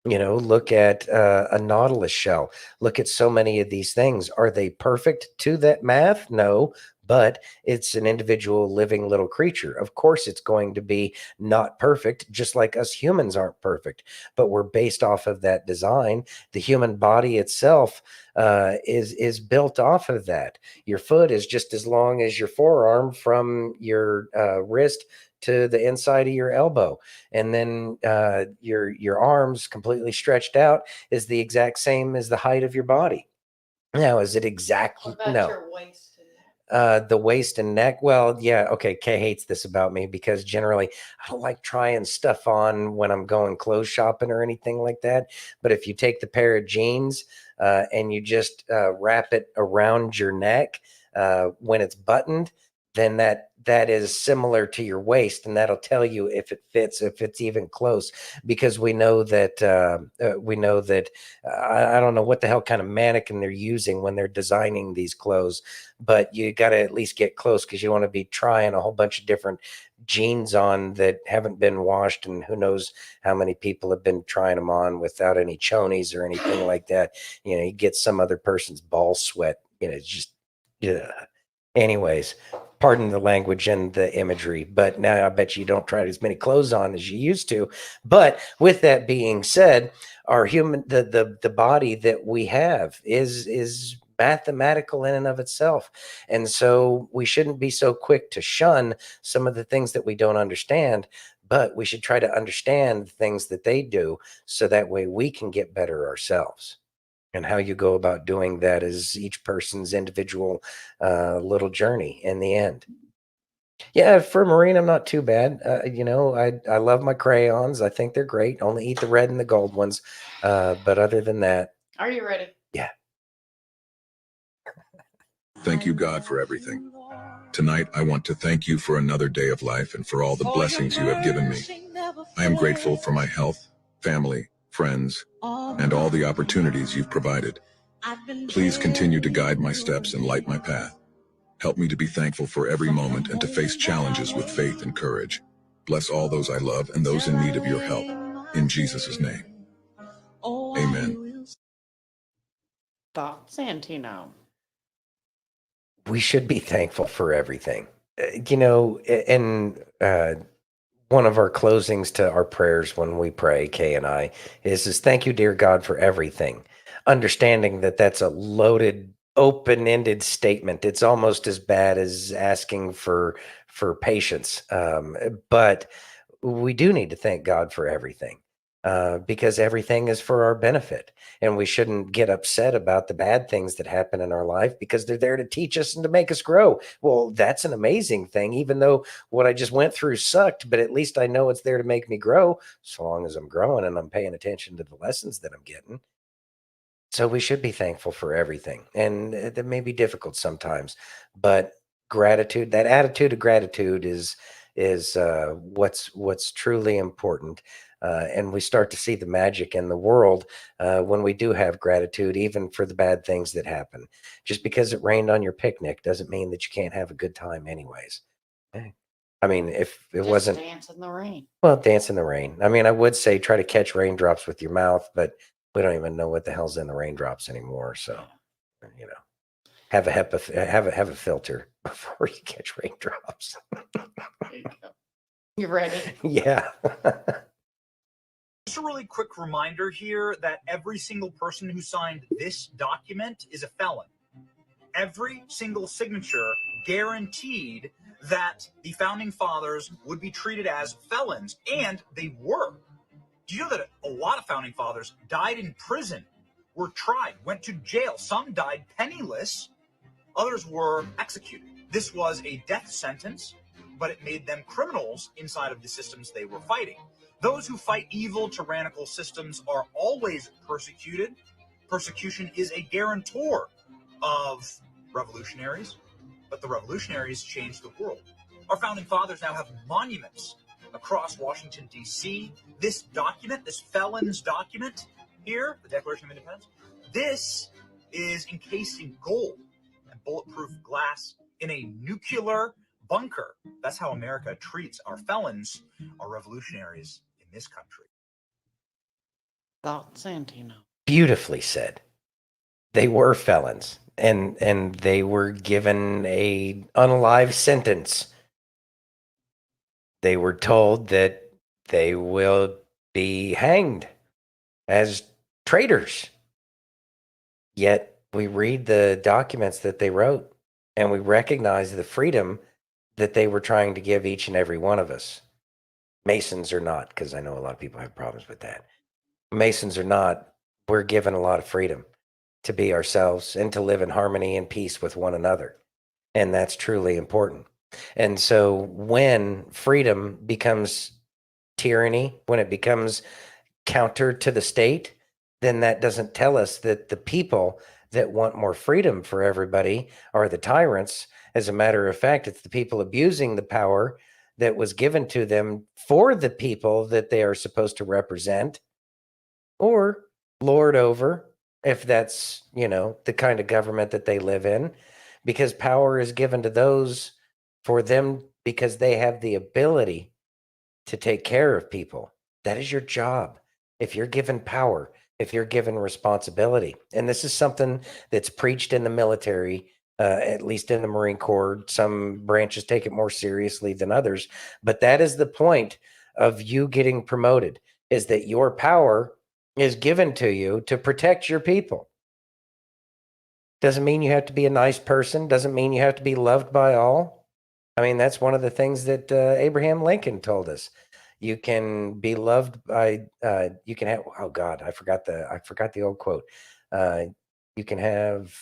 Look at a nautilus shell. Look at so many of these things. Are they perfect to that math? No, but it's an individual living little creature. Of course, it's going to be not perfect, just like us humans aren't perfect, but we're based off of that design. The human body itself is built off of that. Your foot is just as long as your forearm from your wrist to the inside of your elbow, and then your arms completely stretched out is the exact same as the height of your body. Now, is it exactly? No. Your waist? The waist and neck. Well, yeah, okay. Kay hates this about me because generally I don't like trying stuff on when I'm going clothes shopping or anything like that. But if you take the pair of jeans and you just wrap it around your neck when it's buttoned, then that is similar to your waist, and that'll tell you if it fits, if it's even close, because we know that I don't know what the hell kind of mannequin they're using when they're designing these clothes, but you got to at least get close because you want to be trying a whole bunch of different jeans on that haven't been washed, and who knows how many people have been trying them on without any chonies or anything like that. You get some other person's ball sweat. It's just, yeah. Anyways, pardon the language and the imagery, but now I bet you don't try as many clothes on as you used to. But with that being said, our the body that we have is mathematical in and of itself. And so we shouldn't be so quick to shun some of the things that we don't understand, but we should try to understand the things that they do so that way we can get better ourselves. And how you go about doing that is each person's individual little journey in the end. Yeah, for marine, I'm not too bad. I love my crayons. I think they're great. Only eat the red and the gold ones. But other than that, Are you ready? yeah. Thank you, God, for everything. Tonight, I want to thank you for another day of life and for all the blessings you have given me. I am grateful for my health, family, friends, and all the opportunities you've provided. Please continue to guide my steps and light my path. Help me to be thankful for every moment and to face challenges with faith and courage. Bless all those I love and those in need of your help. In Jesus' name. Amen. Thoughts, Santino? We should be thankful for everything. And one of our closings to our prayers when we pray, Kay and I, is thank you, dear God, for everything. Understanding that that's a loaded, open-ended statement. It's almost as bad as asking for patience. But we do need to thank God for everything. Because everything is for our benefit, and we shouldn't get upset about the bad things that happen in our life because they're there to teach us and to make us grow. Well, that's an amazing thing, even though what I just went through sucked, but at least I know it's there to make me grow, so long as I'm growing and I'm paying attention to the lessons that I'm getting. So we should be thankful for everything, and that may be difficult sometimes, but gratitude, that attitude of gratitude is what's truly important. And we start to see the magic in the world when we do have gratitude, even for the bad things that happen. Just because it rained on your picnic doesn't mean that you can't have a good time anyways. I mean, if it Just wasn't, dance in the rain. well, dance in the rain. I mean, I would say try to catch raindrops with your mouth, but we don't even know what the hell's in the raindrops anymore. So, have a filter before you catch raindrops. You ready? Yeah. Just a really quick reminder here that every single person who signed this document is a felon. Every single signature guaranteed that the founding fathers would be treated as felons, and they were. Do you know that a lot of founding fathers died in prison, were tried, went to jail? Some died penniless, others were executed. This was a death sentence, but it made them criminals inside of the systems they were fighting. Those who fight evil, tyrannical systems are always persecuted. Persecution is a guarantor of revolutionaries, but the revolutionaries changed the world. Our founding fathers now have monuments across Washington, D.C. This document, this felon's document here, the Declaration of Independence, this is encased in gold and bulletproof glass in a nuclear bunker. That's how America treats our felons, our revolutionaries in this country. Thoughts, Santino? Beautifully said. They were felons, and they were given a unalive sentence. They were told that they will be hanged as traitors. Yet we read the documents that they wrote, and we recognize the freedom that they were trying to give each and every one of us. Masons or not, because I know a lot of people have problems with that. Masons or not, we're given a lot of freedom to be ourselves and to live in harmony and peace with one another. And that's truly important. And so when freedom becomes tyranny, when it becomes counter to the state, then that doesn't tell us that the people that want more freedom for everybody are the tyrants. As a matter of fact, it's the people abusing the power that was given to them for the people that they are supposed to represent or lord over, if that's, the kind of government that they live in, because power is given to those for them because they have the ability to take care of people. That is your job. If you're given power, if you're given responsibility, and this is something that's preached in the military, at least in the Marine Corps, some branches take it more seriously than others, but that is the point of you getting promoted, is that your power is given to you to protect your people. Doesn't mean you have to be a nice person. Doesn't mean you have to be loved by all. I mean, that's one of the things that Abraham Lincoln told us. You can be loved by, you can have, oh God, I forgot the old quote. You can have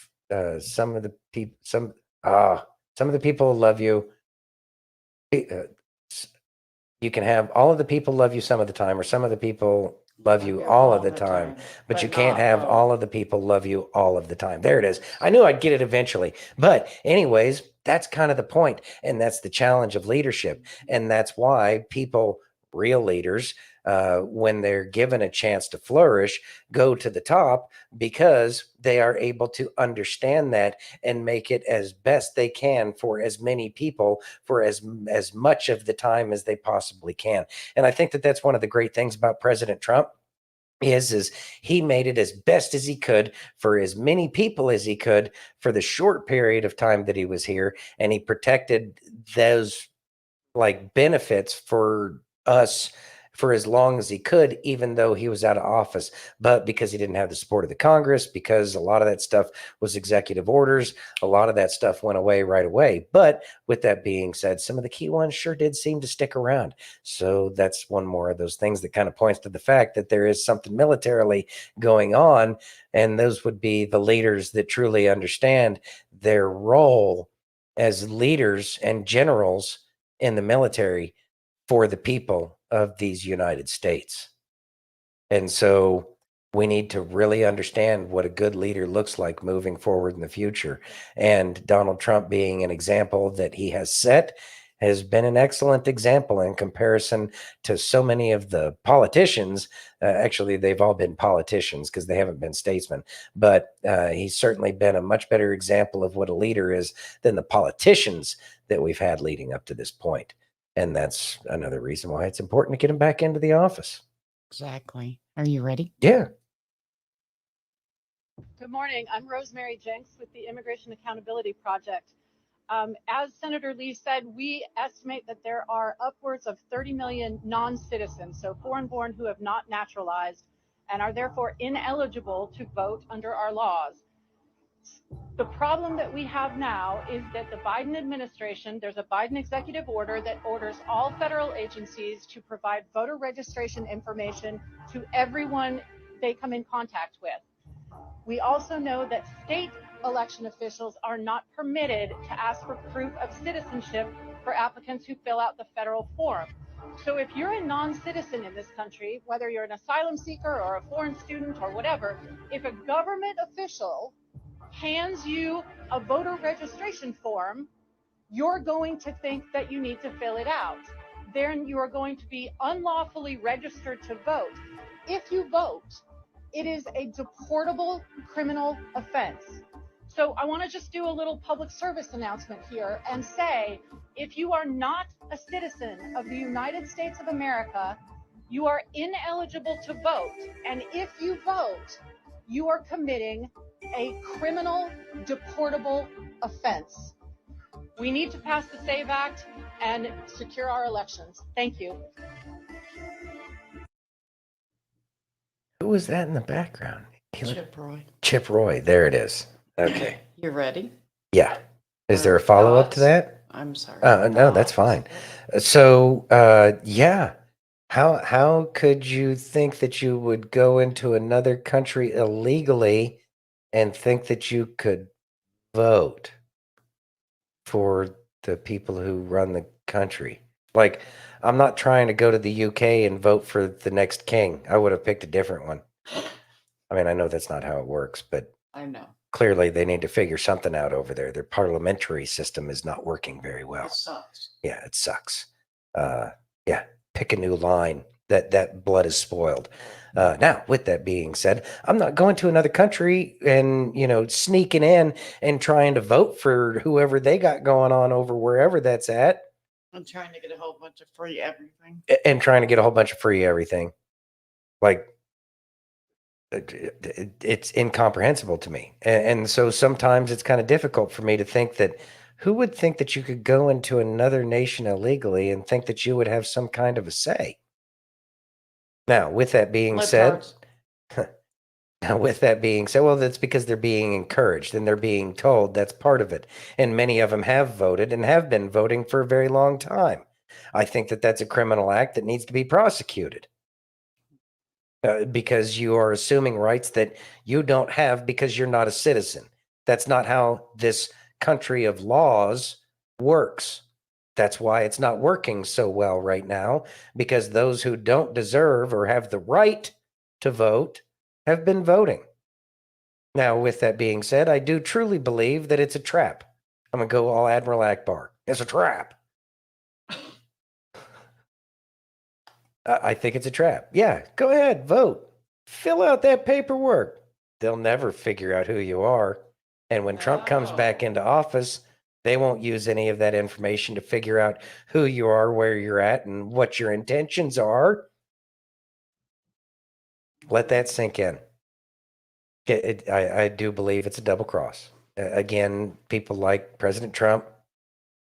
some of the people, some of the people love you. You can have all of the people love you some of the time, or some of the people love you all of the time, but you can't have all of the people love you all of the time. There it is. I knew I'd get it eventually. But anyways, that's kind of the point. And that's the challenge of leadership. And that's why people, real leaders, when they're given a chance to flourish, go to the top, because they are able to understand that and make it as best they can for as many people for as much of the time as they possibly can. And I think that that's one of the great things about President Trump is he made it as best as he could for as many people as he could for the short period of time that he was here, and he protected those benefits for us for as long as he could, even though he was out of office. But because he didn't have the support of the Congress, because a lot of that stuff was executive orders, a lot of that stuff went away right away. But with that being said, some of the key ones sure did seem to stick around. So that's one more of those things that kind of points to the fact that there is something militarily going on. And those would be the leaders that truly understand their role as leaders and generals in the military for the people of these United States. And so we need to really understand what a good leader looks like moving forward in the future. And Donald Trump, being an example that he has set, has been an excellent example in comparison to so many of the politicians. Actually, they've all been politicians because they haven't been statesmen. But he's certainly been a much better example of what a leader is than the politicians that we've had leading up to this point. And that's another reason why it's important to get him back into the office. Exactly. Are you ready? Yeah. Good morning. I'm Rosemary Jenks with the Immigration Accountability Project. As Senator Lee said, we estimate that there are upwards of 30 million non-citizens, so foreign-born who have not naturalized and are therefore ineligible to vote under our laws. The problem that we have now is that the Biden administration, there's a Biden executive order that orders all federal agencies to provide voter registration information to everyone they come in contact with. We also know that state election officials are not permitted to ask for proof of citizenship for applicants who fill out the federal form. So if you're a non-citizen in this country, whether you're an asylum seeker or a foreign student or whatever, if a government official hands you a voter registration form, you're going to think that you need to fill it out. Then you are going to be unlawfully registered to vote. If you vote, It is a deportable criminal offense. So I want to just do a little public service announcement here and say, if you are not a citizen of the United States of America, you are ineligible to vote. And if you vote, you are committing a criminal deportable offense. We need to pass the SAVE Act and secure our elections. Thank you. Who was that in the background? Chip Roy. Chip Roy. There it is. Okay. You ready? Yeah. Is there a follow-up to that? I'm sorry. No, that's fine. So, yeah. How could you think that you would go into another country illegally and think that you could vote for the people who run the country? Like, I'm not trying to go to the UK and vote for the next king. I would have picked a different one. I mean, I know that's not how it works, but I know. clearly they need to figure something out over there. Their parliamentary system is not working very well. It sucks. Yeah, it sucks. Yeah, pick a new line. That blood is spoiled. Now, with that being said, I'm not going to another country and, sneaking in and trying to vote for whoever they got going on over wherever that's at. I'm trying to get a whole bunch of free everything. And trying to get a whole bunch of free everything. Like, it's incomprehensible to me. And so sometimes it's kind of difficult for me to think that who would think that you could go into another nation illegally and think that you would have some kind of a say? Now, with that being said, well, that's because they're being encouraged and they're being told that's part of it. And many of them have voted and have been voting for a very long time. I think that that's a criminal act that needs to be prosecuted. Because you are assuming rights that you don't have because you're not a citizen. That's not how this country of laws works. That's why it's not working so well right now, because those who don't deserve or have the right to vote have been voting. Now, with that being said, I do truly believe that it's a trap. I'm going to go all Admiral Akbar. It's a trap. I think it's a trap. Yeah, go ahead, vote. Fill out that paperwork. They'll never figure out who you are. And when Trump comes back into office, they won't use any of that information to figure out who you are, where you're at, and what your intentions are. Let that sink in. I do believe it's a double cross. Again, people like President Trump,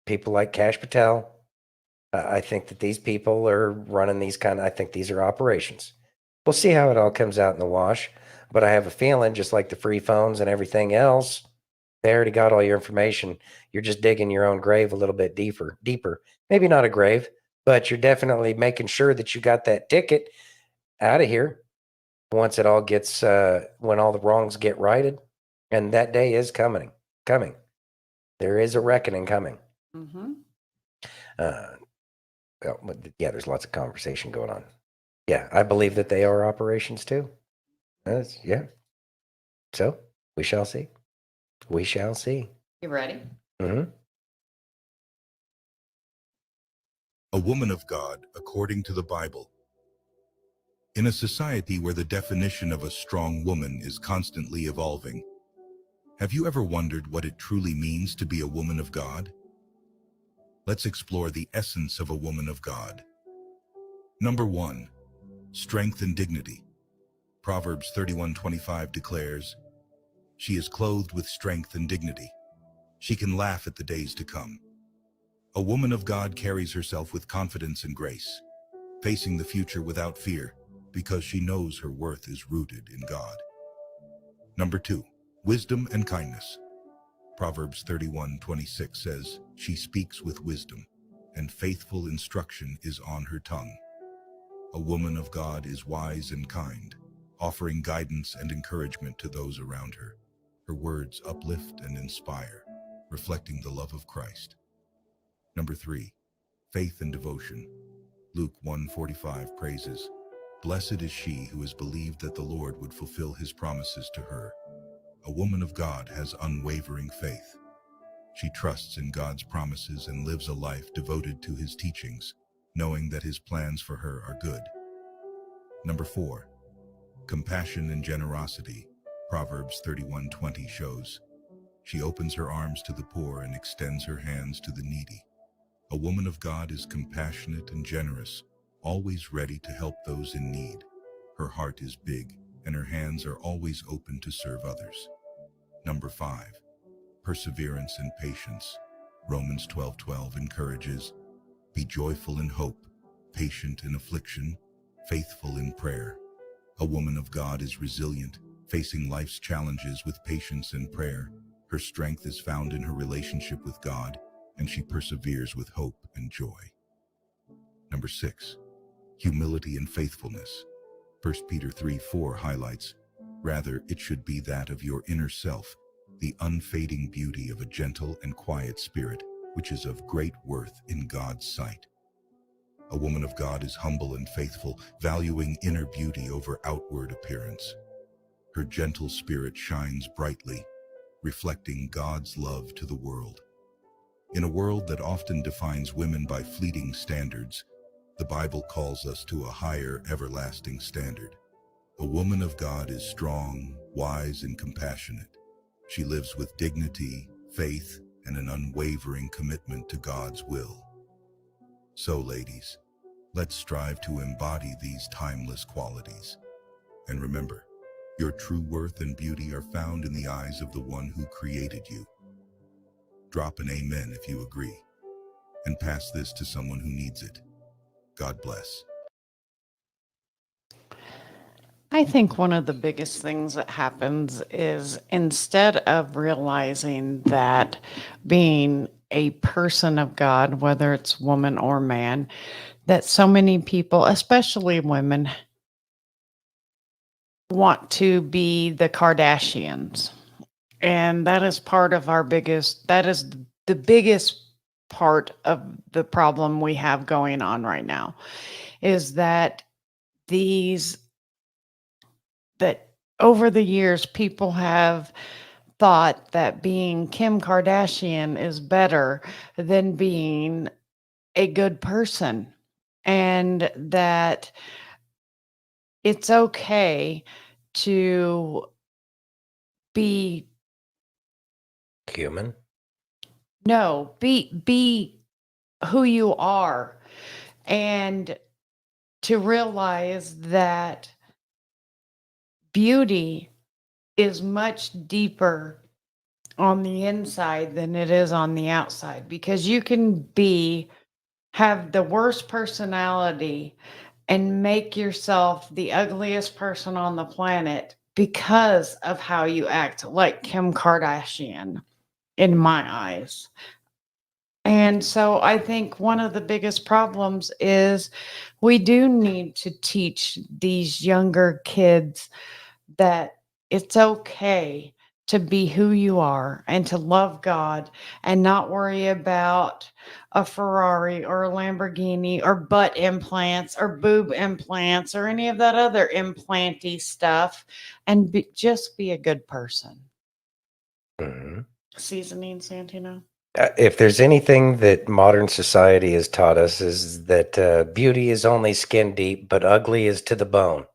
people like Kash Patel, I think that these people are running I think these are operations. We'll see how it all comes out in the wash. But I have a feeling, just like the free phones and everything else, they already got all your information. You're just digging your own grave a little bit deeper. Maybe not a grave, but you're definitely making sure that you got that ticket out of here once it all gets, when all the wrongs get righted. And that day is coming. There is a reckoning coming. Mm-hmm. Yeah, there's lots of conversation going on. Yeah, I believe that they are operations too. Yeah. So we shall see. We shall see. You ready? Mm-hmm. A woman of God, according to the Bible. In a society where the definition of a strong woman is constantly evolving, have you ever wondered what it truly means to be a woman of God? Let's explore the essence of a woman of God. Number 1, strength and dignity. Proverbs 31:25 declares, "She is clothed with strength and dignity. She can laugh at the days to come." A woman of God carries herself with confidence and grace, facing the future without fear, because she knows her worth is rooted in God. Number 2, wisdom and kindness. Proverbs 31:26 says, "She speaks with wisdom, and faithful instruction is on her tongue." A woman of God is wise and kind, offering guidance and encouragement to those around her. Her words uplift and inspire, reflecting the love of Christ. Number 3, faith and devotion. Luke 1:45 praises, "Blessed is she who has believed that the Lord would fulfill his promises to her." A woman of God has unwavering faith. She trusts in God's promises and lives a life devoted to his teachings, knowing that his plans for her are good. Number 4, Compassion and generosity, Proverbs 31:20 shows. She opens her arms to the poor and extends her hands to the needy. A woman of God is compassionate and generous, always ready to help those in need. Her heart is big, and her hands are always open to serve others. Number 5. Perseverance and patience. Romans 12:12 encourages, be joyful in hope, patient in affliction, faithful in prayer. A woman of God is resilient, facing life's challenges with patience and prayer. Her strength is found in her relationship with God, and she perseveres with hope and joy. Number 6. Humility and faithfulness. 1 Peter 3:4 highlights, rather it should be that of your inner self, the unfading beauty of a gentle and quiet spirit, which is of great worth in God's sight. A woman of God is humble and faithful, valuing inner beauty over outward appearance. Her gentle spirit shines brightly, reflecting God's love to the world. In a world that often defines women by fleeting standards, the Bible calls us to a higher, everlasting standard. A woman of God is strong, wise, and compassionate. She lives with dignity, faith, and an unwavering commitment to God's will. So, ladies, let's strive to embody these timeless qualities. And remember, your true worth and beauty are found in the eyes of the one who created you. Drop an amen if you agree, and pass this to someone who needs it. God bless. I think one of the biggest things that happens is instead of realizing that being a person of God, whether it's woman or man, that so many people, especially women, want to be the Kardashians. And that is part of that is the biggest part of the problem we have going on right now, is that that over the years, people have thought that being Kim Kardashian is better than being a good person, and that it's okay to be Human. be who you are, and to realize that beauty is much deeper on the inside than it is on the outside, because you can have the worst personality and make yourself the ugliest person on the planet because of how you act, like Kim Kardashian in my eyes. And so I think one of the biggest problems is we do need to teach these younger kids that it's okay to be who you are and to love God and not worry about a Ferrari or a Lamborghini or butt implants or boob implants or any of that other implanty stuff, and just be a good person. Mm-hmm. Seasoning, Santino? If there's anything that modern society has taught us, is that beauty is only skin deep, but ugly is to the bone.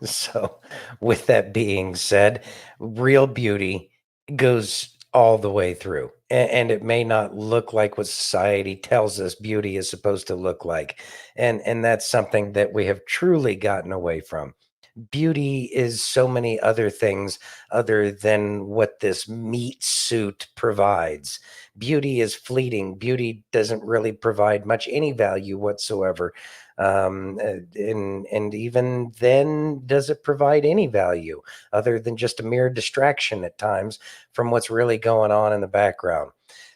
So, with that being said, real beauty goes all the way through. And it may not look like what society tells us beauty is supposed to look like. And that's something that we have truly gotten away from. Beauty is so many other things other than what this meat suit provides. Beauty is fleeting. Beauty doesn't really provide much any value whatsoever. And even then, does it provide any value other than just a mere distraction at times from what's really going on in the background?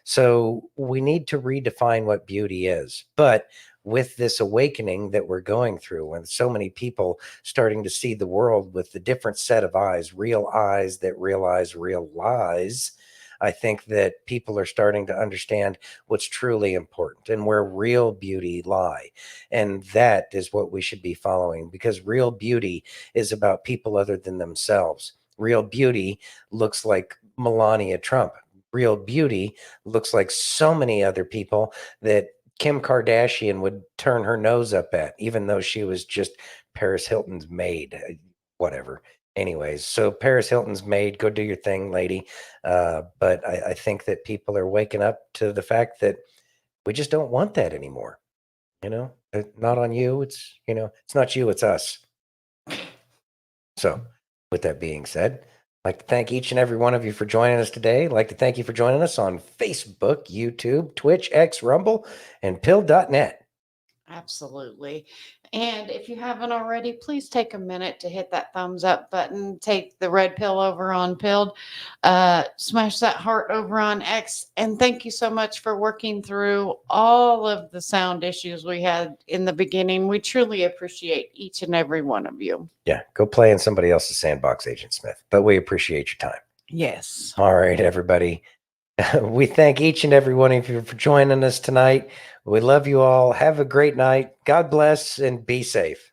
So we need to redefine what beauty is. But with this awakening that we're going through, and so many people starting to see the world with a different set of eyes that realize real lies, I think that people are starting to understand what's truly important and where real beauty lie. And that is what we should be following, because real beauty is about people other than themselves. Real beauty looks like Melania Trump. Real beauty looks like so many other people that Kim Kardashian would turn her nose up at, even though she was just Paris Hilton's maid. Whatever. Anyways, so Paris Hilton's maid, go do your thing, lady. But I think that people are waking up to the fact that we just don't want that anymore. Not on you. It's not you, it's us. So with that being said, I'd like to thank each and every one of you for joining us today. I'd like to thank you for joining us on Facebook, YouTube, Twitch, X, Rumble, and pill.net. Absolutely. And if you haven't already, please take a minute to hit that thumbs up button. Take the red pill over on Pilled. Smash that heart over on X. And thank you so much for working through all of the sound issues we had in the beginning. We truly appreciate each and every one of you. Yeah, go play in somebody else's sandbox, Agent Smith. But we appreciate your time. Yes. All right, everybody. We thank each and every one of you for joining us tonight. We love you all. Have a great night. God bless and be safe.